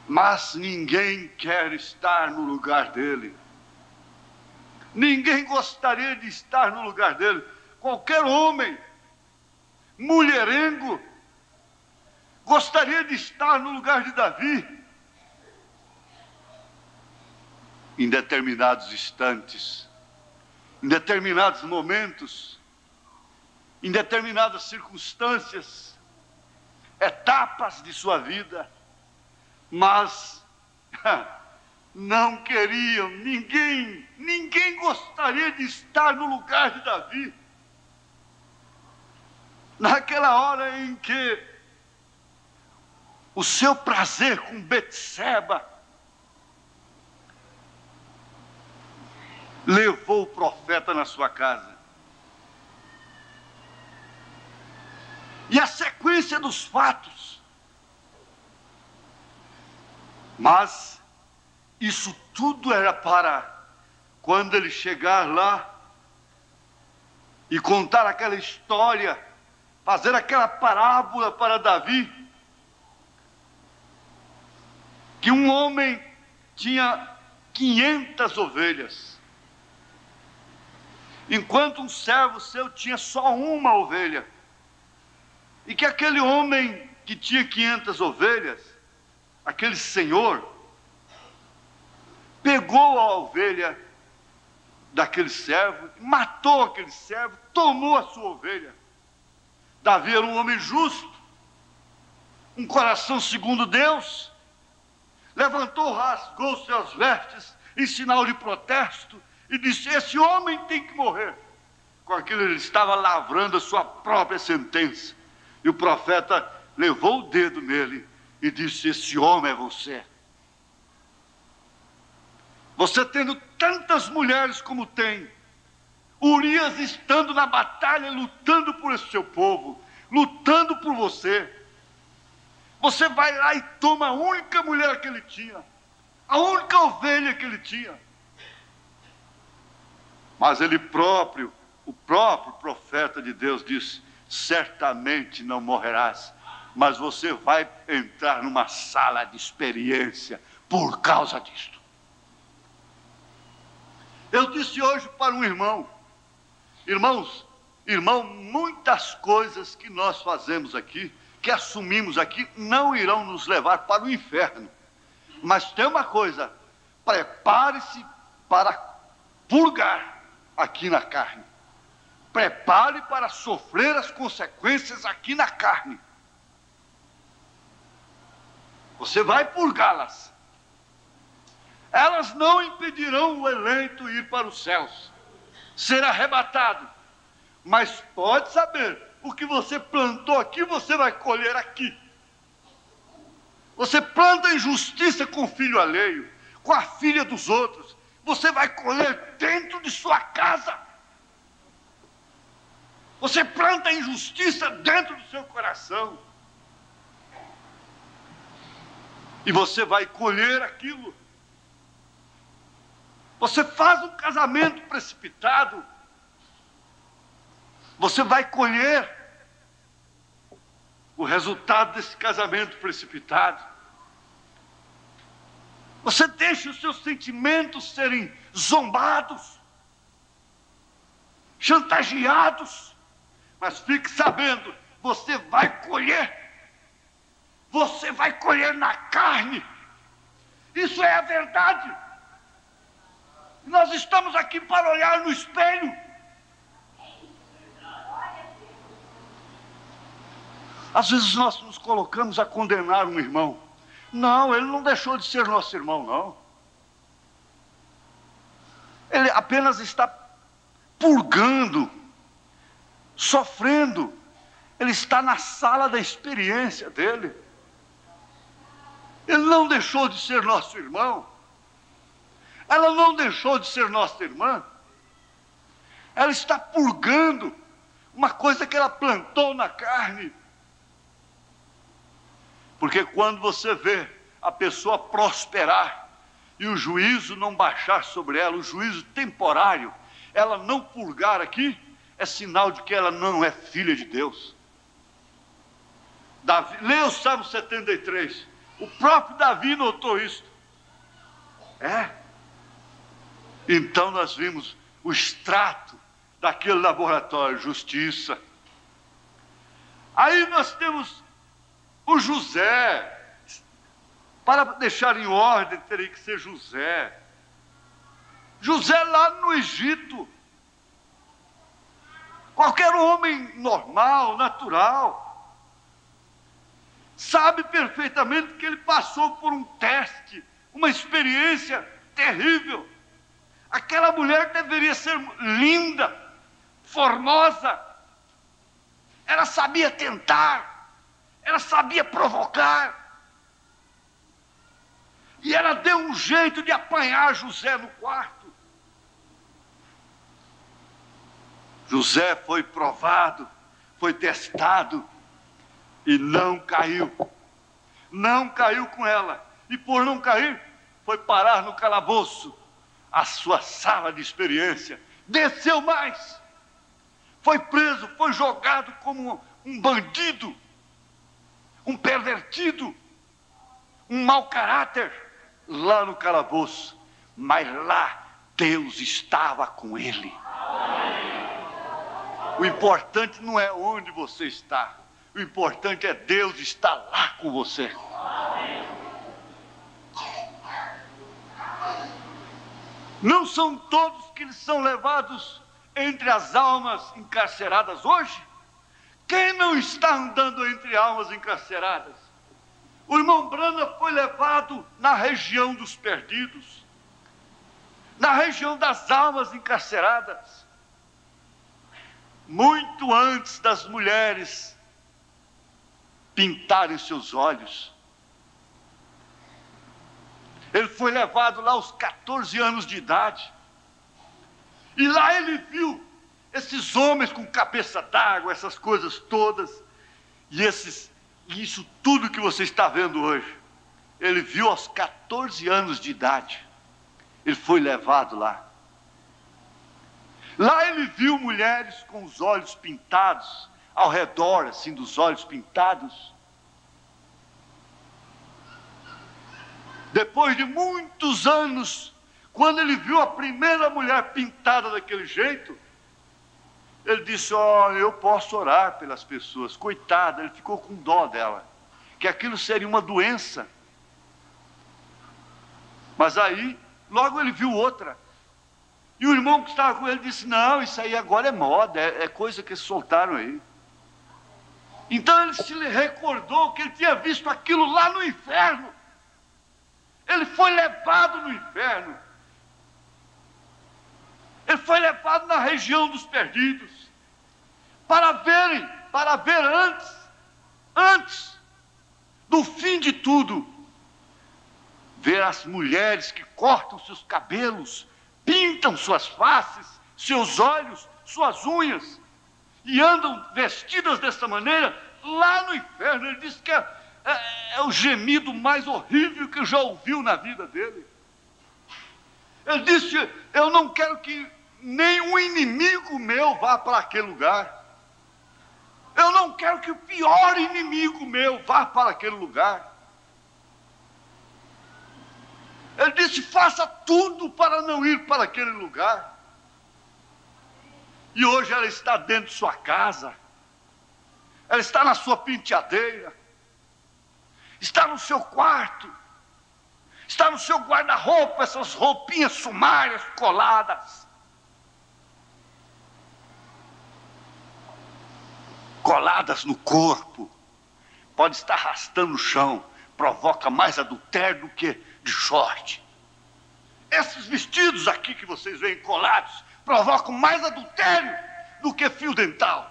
Mas ninguém quer estar no lugar dele. Ninguém gostaria de estar no lugar dele. Qualquer homem mulherengo gostaria de estar no lugar de Davi. Em determinados instantes, em determinados momentos, em determinadas circunstâncias, etapas de sua vida, mas não queriam, ninguém gostaria de estar no lugar de Davi. Naquela hora em que o seu prazer com Betseba levou o profeta na sua casa. E a sequência dos fatos. Mas isso tudo era para, quando ele chegar lá e contar aquela história, fazer aquela parábola para Davi, que um homem tinha 500 ovelhas, enquanto um servo seu tinha só uma ovelha, e que aquele homem que tinha 500 ovelhas, aquele senhor, pegou a ovelha daquele servo, matou aquele servo, tomou a sua ovelha. Davi era um homem justo, um coração segundo Deus, levantou, rasgou suas vestes em sinal de protesto e disse: esse homem tem que morrer. Com aquilo ele estava lavrando a sua própria sentença. E o profeta levou o dedo nele e disse: esse homem é você. Você tendo tantas mulheres como tem, Urias estando na batalha, lutando por esse seu povo, lutando por você, você vai lá e toma a única mulher que ele tinha, a única ovelha que ele tinha. Mas ele próprio, o próprio profeta de Deus disse: certamente não morrerás, mas você vai entrar numa sala de experiência por causa disto. Eu disse hoje para um irmão: irmão, muitas coisas que nós fazemos aqui, que assumimos aqui, não irão nos levar para o inferno. Mas tem uma coisa: prepare-se para purgar aqui na carne. Prepare para sofrer as consequências aqui na carne. Você vai purgá-las. Elas não impedirão o eleito ir para os céus, ser arrebatado. Mas pode saber, o que você plantou aqui, você vai colher aqui. Você planta injustiça com o filho alheio, com a filha dos outros, você vai colher dentro de sua casa. Você planta injustiça dentro do seu coração, e você vai colher aquilo. Você faz um casamento precipitado, você vai colher o resultado desse casamento precipitado. Você deixa os seus sentimentos serem zombados, chantageados, mas fique sabendo, você vai colher na carne. Isso é a verdade. Nós estamos aqui para olhar no espelho. Às vezes nós nos colocamos a condenar um irmão. Não, ele não deixou de ser nosso irmão, não. Ele apenas está purgando, sofrendo. Ele está na sala da experiência dele. Ele não deixou de ser nosso irmão. Ela não deixou de ser nossa irmã. Ela está purgando uma coisa que ela plantou na carne. Porque quando você vê a pessoa prosperar e o juízo não baixar sobre ela, o juízo temporário, ela não purgar aqui, é sinal de que ela não é filha de Deus. Davi, leia o Salmo 73. O próprio Davi notou isso. Então nós vimos o extrato daquele laboratório, justiça. Aí nós temos o José. Para deixar em ordem, teria que ser José. José lá no Egito. Qualquer homem normal, natural, sabe perfeitamente que ele passou por um teste, uma experiência terrível. Aquela mulher deveria ser linda, formosa. Ela sabia tentar, ela sabia provocar. E ela deu um jeito de apanhar José no quarto. José foi provado, foi testado e não caiu. Não caiu com ela. E por não cair, foi parar no calabouço, a sua sala de experiência. Desceu mais. Foi preso, foi jogado como um bandido, um pervertido, um mau caráter, lá no calabouço. Mas lá Deus estava com ele. O importante não é onde você está. O importante é Deus estar lá com você. Não são todos que são levados entre as almas encarceradas hoje? Quem não está andando entre almas encarceradas? O irmão Branham foi levado na região dos perdidos, na região das almas encarceradas, muito antes das mulheres pintarem seus olhos. Ele foi levado lá aos 14 anos de idade. E lá ele viu esses homens com cabeça d'água, essas coisas todas. E isso tudo que você está vendo hoje. Ele viu aos 14 anos de idade. Ele foi levado lá. Lá ele viu mulheres com os olhos pintados, ao redor assim dos olhos pintados. Depois de muitos anos, quando ele viu a primeira mulher pintada daquele jeito, ele disse: olha, eu posso orar pelas pessoas. Coitada, ele ficou com dó dela, que aquilo seria uma doença. Mas aí, logo ele viu outra. E o irmão que estava com ele disse: não, isso aí agora é moda, é coisa que soltaram aí. Então ele se recordou que ele tinha visto aquilo lá no inferno. Ele foi levado no inferno. Ele foi levado na região dos perdidos, para ver antes do fim de tudo, ver as mulheres que cortam seus cabelos, pintam suas faces, seus olhos, suas unhas, e andam vestidas dessa maneira lá no inferno. Ele disse que é o gemido mais horrível que já ouviu na vida dele. Ele disse: eu não quero que nenhum inimigo meu vá para aquele lugar. Eu não quero que o pior inimigo meu vá para aquele lugar. Ele disse: faça tudo para não ir para aquele lugar. E hoje ela está dentro de sua casa, ela está na sua penteadeira, está no seu quarto, está no seu guarda-roupa, essas roupinhas sumárias coladas. Coladas no corpo, pode estar arrastando o chão, provoca mais adultério do que de short. Esses vestidos aqui que vocês veem colados, provocam mais adultério do que fio dental.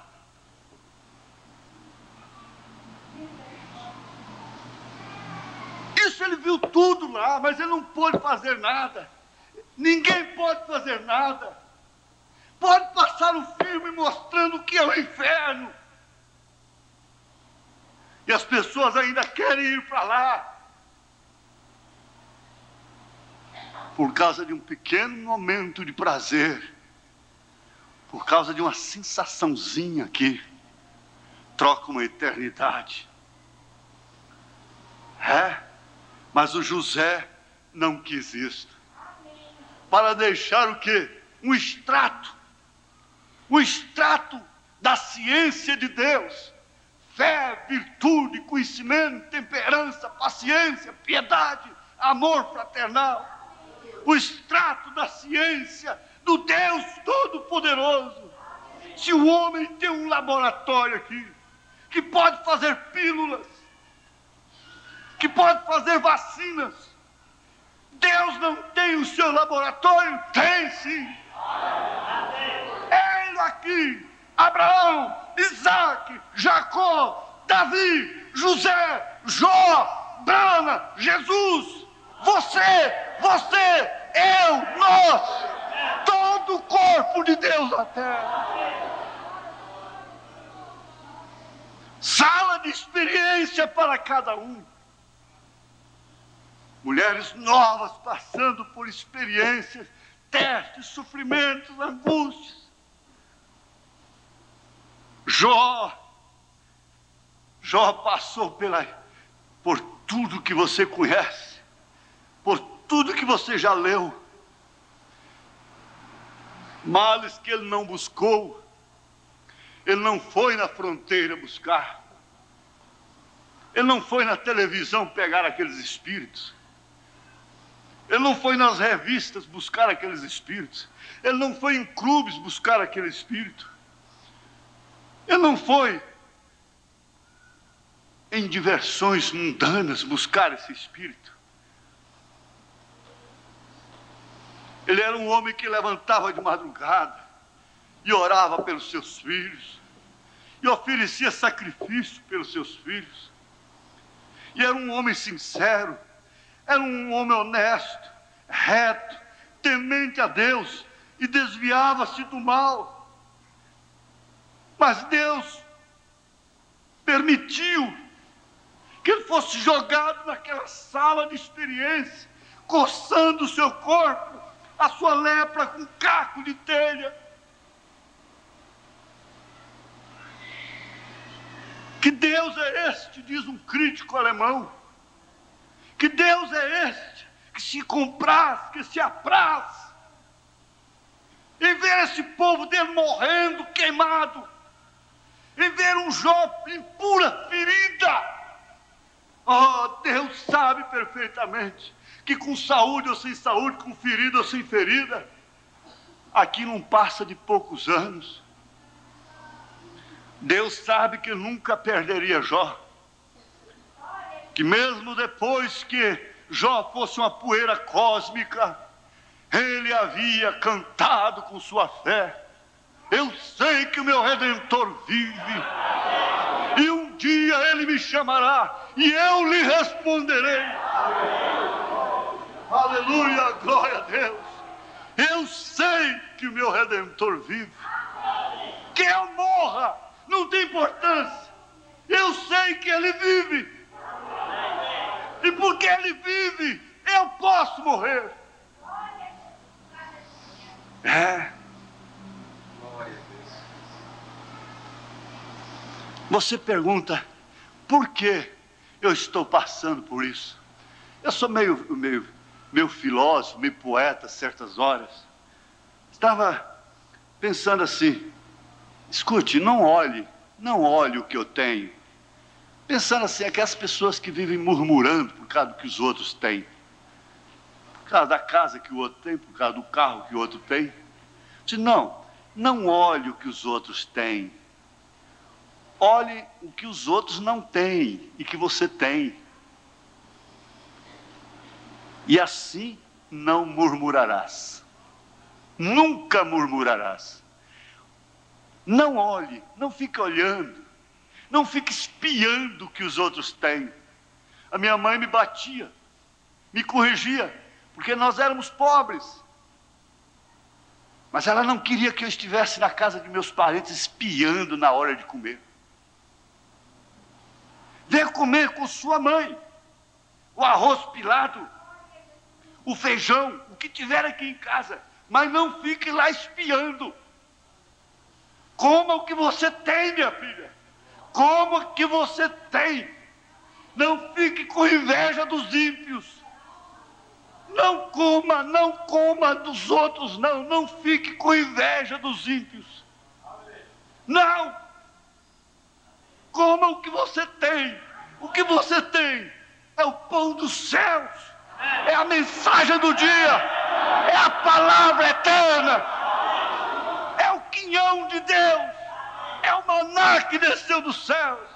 Isso ele viu tudo lá, mas ele não pôde fazer nada. Ninguém pode fazer nada. Pode passar um filme mostrando o que é o inferno, e as pessoas ainda querem ir para lá, por causa de um pequeno momento de prazer, por causa de uma sensaçãozinha aqui, troca uma eternidade. Mas o José não quis isto. Para deixar o quê? Um extrato da ciência de Deus. Fé, virtude, conhecimento, temperança, paciência, piedade, amor fraternal. O extrato da ciência do Deus Todo-Poderoso. Se o homem tem um laboratório aqui, que pode fazer pílulas, que pode fazer vacinas, Deus não tem o seu laboratório? Tem sim. Ele aqui, Abraão, Isaac, Jacó, Davi, José, Jó, Brana, Jesus, você, eu, nós, todo o corpo de Deus na terra. Sala de experiência para cada um. Mulheres novas passando por experiências, testes, sofrimentos, angústias. Jó passou por tudo que você conhece, por tudo que você já leu. Males que ele não buscou, ele não foi na fronteira buscar. Ele não foi na televisão pegar aqueles espíritos. Ele não foi nas revistas buscar aqueles espíritos. Ele não foi em clubes buscar aquele espírito. Ele não foi em diversões mundanas buscar esse espírito. Ele era um homem que levantava de madrugada e orava pelos seus filhos, e oferecia sacrifício pelos seus filhos. E era um homem sincero, era um homem honesto, reto, temente a Deus, e desviava-se do mal. Mas Deus permitiu que ele fosse jogado naquela sala de experiência, coçando o seu corpo, a sua lepra com caco de telha. Que Deus é este, diz um crítico alemão, que Deus é este que se compraz, que se apraz em ver esse povo dele morrendo, queimado, em ver um Jó em pura ferida. Oh, Deus sabe perfeitamente que com saúde ou sem saúde, com ferida ou sem ferida, aqui não passa de poucos anos. Deus sabe que nunca perderia Jó, que mesmo depois que Jó fosse uma poeira cósmica, ele havia cantado com sua fé: eu sei que o meu Redentor vive, e um dia ele me chamará, e eu lhe responderei. Aleluia, glória a Deus. Eu sei que o meu Redentor vive. Que eu morra não tem importância. Eu sei que ele vive. E porque ele vive, eu posso morrer. Você pergunta, por que eu estou passando por isso? Eu sou meio filósofo, meio poeta, certas horas. Estava pensando assim, escute, não olhe o que eu tenho. Pensando assim, aquelas pessoas que vivem murmurando por causa do que os outros têm. Por causa da casa que o outro tem, por causa do carro que o outro tem. Disse, não olhe o que os outros têm. Olhe o que os outros não têm e que você tem. E assim não murmurarás. Nunca murmurarás. Não olhe, não fique olhando. Não fique espiando o que os outros têm. A minha mãe me batia, me corrigia, porque nós éramos pobres. Mas ela não queria que eu estivesse na casa de meus parentes espiando na hora de comer. Venha comer com sua mãe o arroz pilado, o feijão, o que tiver aqui em casa, mas não fique lá espiando. Coma o que você tem, minha filha. Coma o que você tem. Não fique com inveja dos ímpios. Não coma dos outros, não fique com inveja dos ímpios. Não! Coma o que você tem. O que você tem é o pão dos céus, é a mensagem do dia, é a palavra eterna, é o quinhão de Deus, é o maná que desceu dos céus.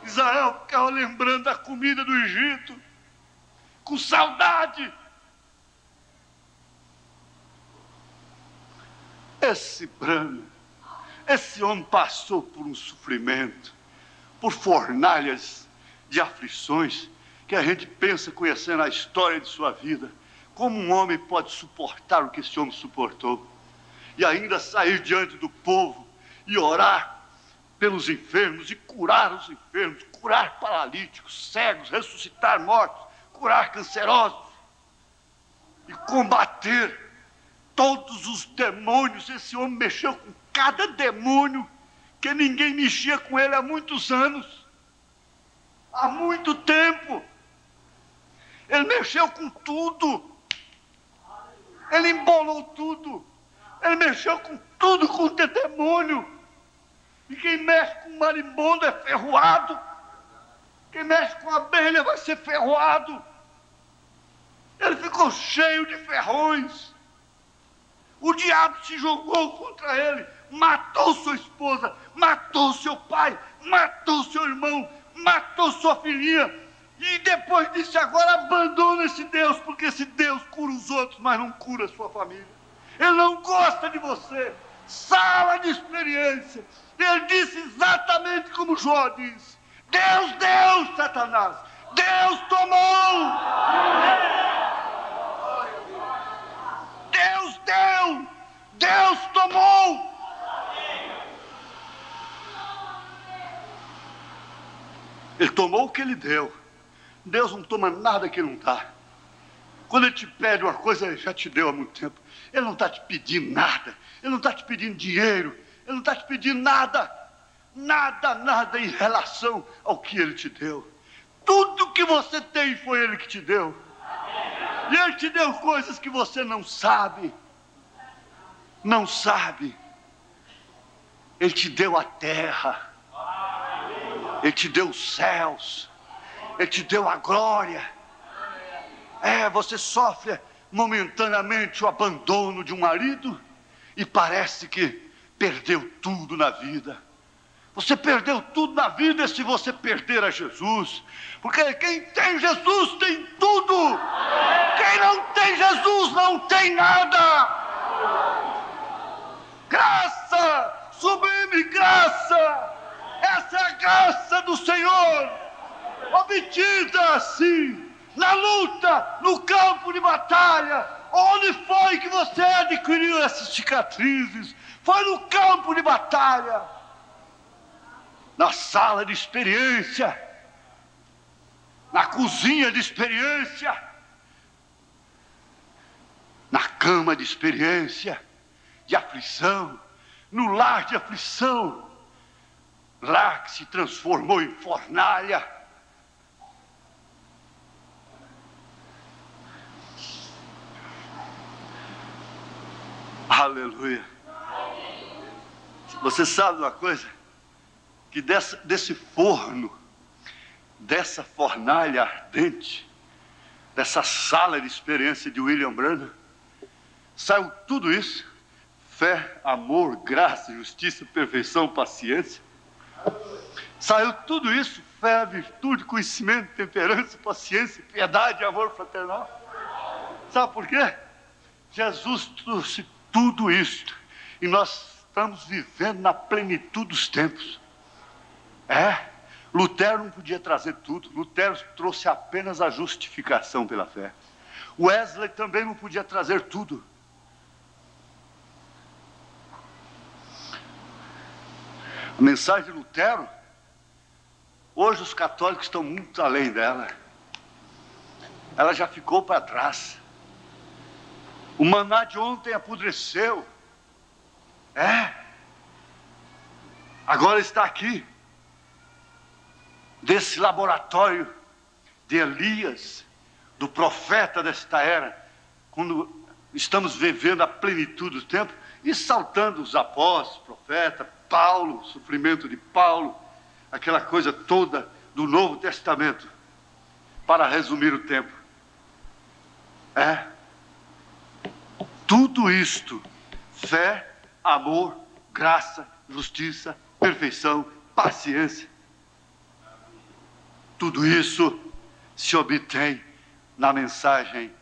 Israel ficava lembrando da comida do Egito, com saudade. Esse homem passou por um sofrimento, por fornalhas de aflições, que a gente pensa, conhecendo a história de sua vida, como um homem pode suportar o que esse homem suportou, e ainda sair diante do povo e orar pelos enfermos, e curar os enfermos, curar paralíticos, cegos, ressuscitar mortos, curar cancerosos, e combater todos os demônios. Esse homem mexeu com cada demônio, que ninguém mexia com ele há muitos anos, há muito tempo. Ele mexeu com tudo, ele embolou tudo, ele mexeu com tudo quanto é demônio. E quem mexe com marimbondo é ferroado. Quem mexe com abelha vai ser ferroado. Ele ficou cheio de ferrões. O diabo se jogou contra ele, matou sua esposa, matou seu pai, matou seu irmão, matou sua filhinha. E depois disse: agora abandona esse Deus, porque esse Deus cura os outros, mas não cura a sua família. Ele não gosta de você. Sala de experiência. Ele disse exatamente como Jó disse: Deus deu, Satanás. Deus tomou. Deus deu. Deus tomou. Ele tomou o que ele deu. Deus não toma nada que ele não dá. Quando ele te pede uma coisa, ele já te deu há muito tempo. Ele não está te pedindo nada. Ele não está te pedindo dinheiro. Ele não está te pedindo nada. Nada em relação ao que ele te deu. Tudo que você tem foi ele que te deu. E ele te deu coisas que você não sabe. Não sabe. Ele te deu a terra. Ele te deu os céus. Ele te deu a glória. Você sofre momentaneamente o abandono de um marido e parece que perdeu tudo na vida. Você perdeu tudo na vida se você perder a Jesus. Porque quem tem Jesus tem tudo. Quem não tem Jesus não tem nada. Graça, sublime graça. Essa é a graça do Senhor, obtida assim, na luta, no campo de batalha. Onde foi que você adquiriu essas cicatrizes? Foi no campo de batalha, na sala de experiência, na cozinha de experiência, na cama de experiência, de aflição, no lar de aflição, lá que se transformou em fornalha. Aleluia. Você sabe uma coisa? Que desse forno, dessa fornalha ardente, dessa sala de experiência de William Branham, saiu tudo isso: fé, amor, graça, justiça, perfeição, paciência. Saiu tudo isso: fé, virtude, conhecimento, temperança, paciência, piedade, amor fraternal. Sabe por quê? Jesus trouxe tudo isso e nós estamos vivendo na plenitude dos tempos. Lutero não podia trazer tudo. Lutero trouxe apenas a justificação pela fé. Wesley também não podia trazer tudo. A mensagem de Lutero, hoje os católicos estão muito além dela. Ela já ficou para trás. O maná de ontem apodreceu. Agora está aqui, desse laboratório de Elias, do profeta desta era, quando estamos vivendo a plenitude do tempo, e saltando os apóstolos, profeta, Paulo, o sofrimento de Paulo, aquela coisa toda do Novo Testamento, para resumir o tempo. Tudo isto: fé, amor, graça, justiça, perfeição, paciência. Tudo isso se obtém na mensagem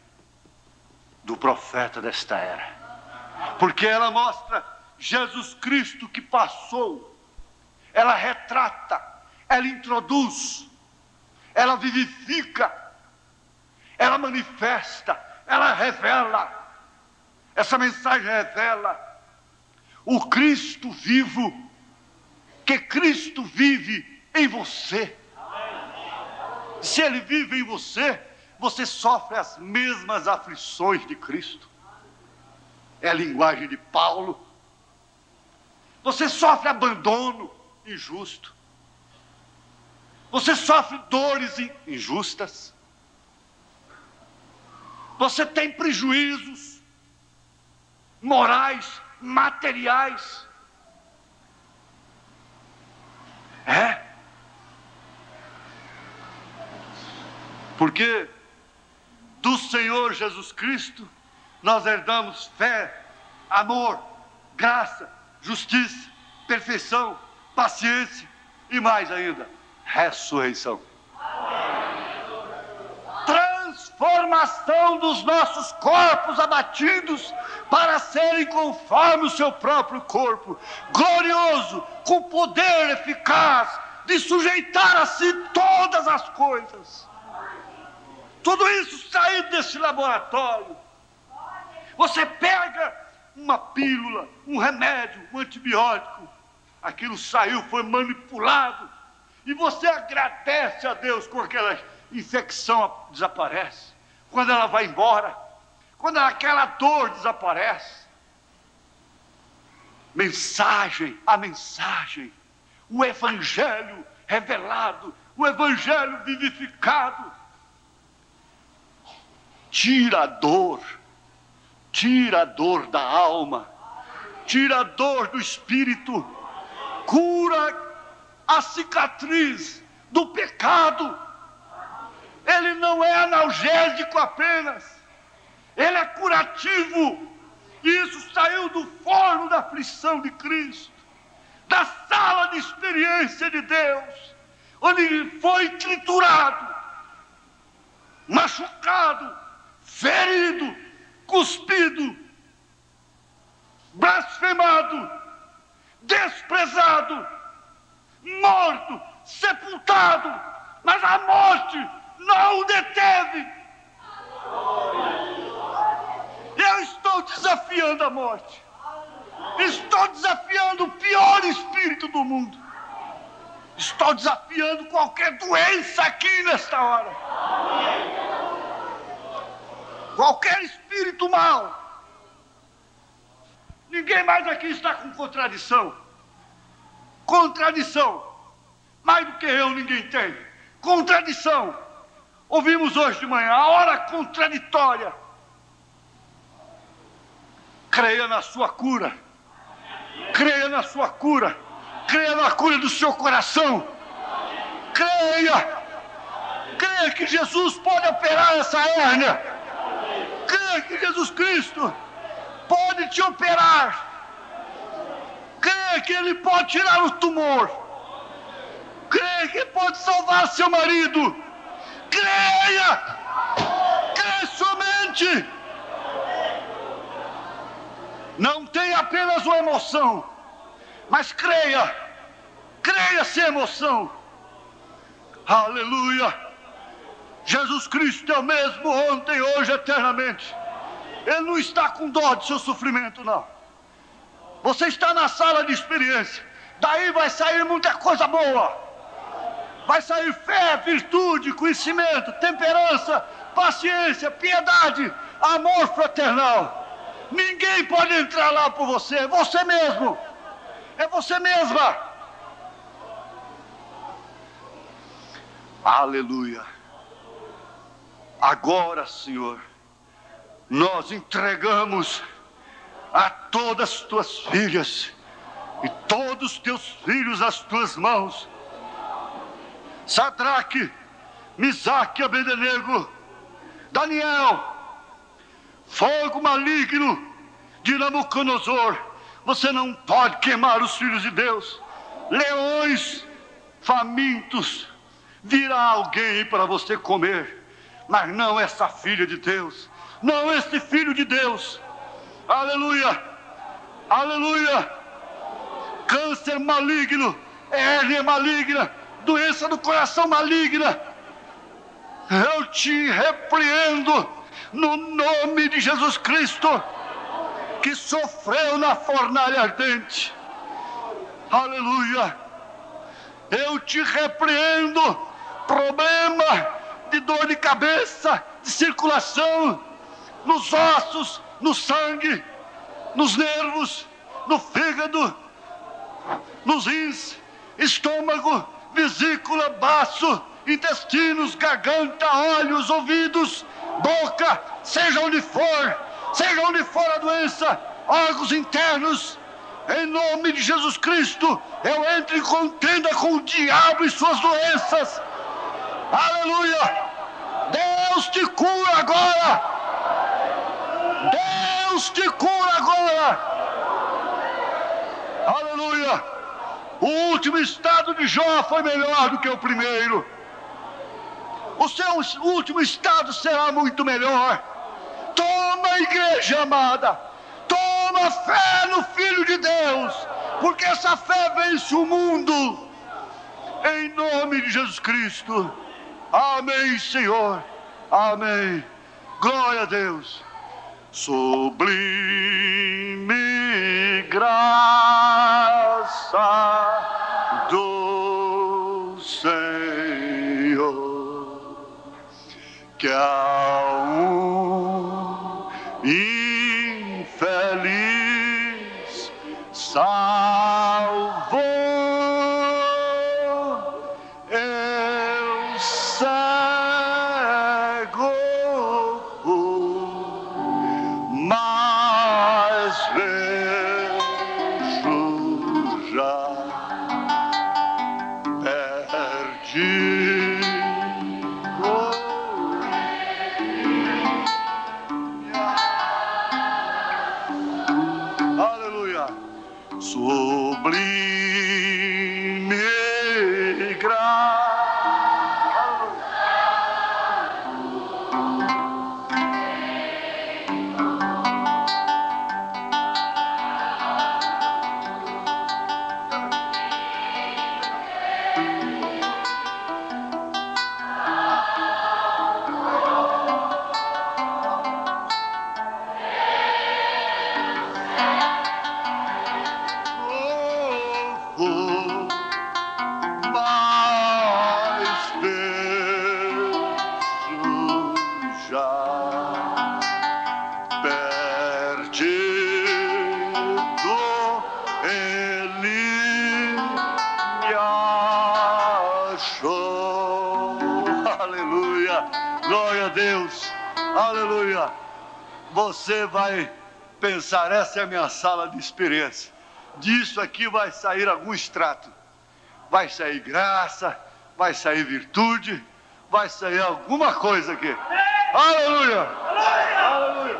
do profeta desta era. Porque ela mostra Jesus Cristo que passou. Ela retrata, ela introduz, ela vivifica, ela manifesta, ela revela. Essa mensagem revela o Cristo vivo, que Cristo vive em você. Se Ele vive em você, você sofre as mesmas aflições de Cristo. É a linguagem de Paulo. Você sofre abandono injusto. Você sofre dores injustas. Você tem prejuízos morais, materiais. Porque do Senhor Jesus Cristo nós herdamos fé, amor, graça, justiça, perfeição, paciência e mais ainda, ressurreição. Transformação dos nossos corpos abatidos para serem conforme o seu próprio corpo, glorioso, com poder eficaz de sujeitar a si todas as coisas. Tudo isso saído desse laboratório. Você pega uma pílula, um remédio, um antibiótico, aquilo saiu, foi manipulado, e você agradece a Deus com aquela infecção desaparece, quando ela vai embora, quando aquela dor desaparece. A mensagem, o evangelho revelado, o evangelho vivificado, tira a dor da alma, tira a dor do espírito, cura a cicatriz do pecado. Ele não é analgésico apenas, ele é curativo. Isso saiu do forno da aflição de Cristo, da sala de experiência de Deus, onde ele foi triturado, machucado, ferido, cuspido, blasfemado, desprezado, morto, sepultado, mas a morte não o deteve. Eu estou desafiando a morte, estou desafiando o pior espírito do mundo, estou desafiando qualquer doença aqui nesta hora, qualquer espírito mau. Ninguém mais aqui está com contradição, mais do que eu ninguém tem, contradição. Ouvimos hoje de manhã a hora contraditória. Creia na sua cura, creia na sua cura, creia na cura do seu coração, creia que Jesus pode operar essa hérnia, creia que Jesus Cristo pode te operar, creia que Ele pode tirar o tumor, creia que Ele pode salvar seu marido, creia somente. Não tenha apenas uma emoção, mas creia sem emoção. Aleluia! Jesus Cristo é o mesmo ontem, hoje, eternamente. Ele não está com dó de seu sofrimento, não. Você está na sala de experiência, daí vai sair muita coisa boa. Vai sair fé, virtude, conhecimento, temperança, paciência, piedade, amor fraternal. Ninguém pode entrar lá por você, é você mesmo, é você mesma. Aleluia. Agora, Senhor, nós entregamos a todas as tuas filhas e todos os teus filhos às tuas mãos. Sadraque, Misaque, Abednego, Daniel, fogo maligno de Nabucodonosor, você não pode queimar os filhos de Deus. Leões famintos, virá alguém para você comer, mas não essa filha de Deus, não esse filho de Deus. Aleluia, aleluia. Câncer maligno, hérnia maligna, doença do coração maligna, eu te repreendo no nome de Jesus Cristo, que sofreu na fornalha ardente. Aleluia. Eu te repreendo problema de dor de cabeça, de circulação, nos ossos, no sangue, nos nervos, no fígado, nos rins, estômago, vesícula, baço, intestinos, garganta, olhos, ouvidos, boca, seja onde for a doença, órgãos internos, em nome de Jesus Cristo, eu entro em contenda com o diabo e suas doenças. Aleluia! Deus te cura agora. Deus te cura agora. Aleluia. O último estado de Jó foi melhor do que o primeiro. O seu último estado será muito melhor. Toma, igreja amada. Toma fé no Filho de Deus, porque essa fé vence o mundo. Em nome de Jesus Cristo. Amém, Senhor. Amém. Glória a Deus. Sublime graça do Senhor, que a um infeliz salvou. Eu cego, mas vejo já, perdido. Aleluia. Sublime graça. Mas vejo já, perdido, ele me achou. Aleluia, glória a Deus, aleluia. Você vai pensar, essa é a minha sala de experiência. Disso aqui vai sair algum extrato. Vai sair graça, vai sair virtude, vai sair alguma coisa aqui. Aleluia! Aleluia!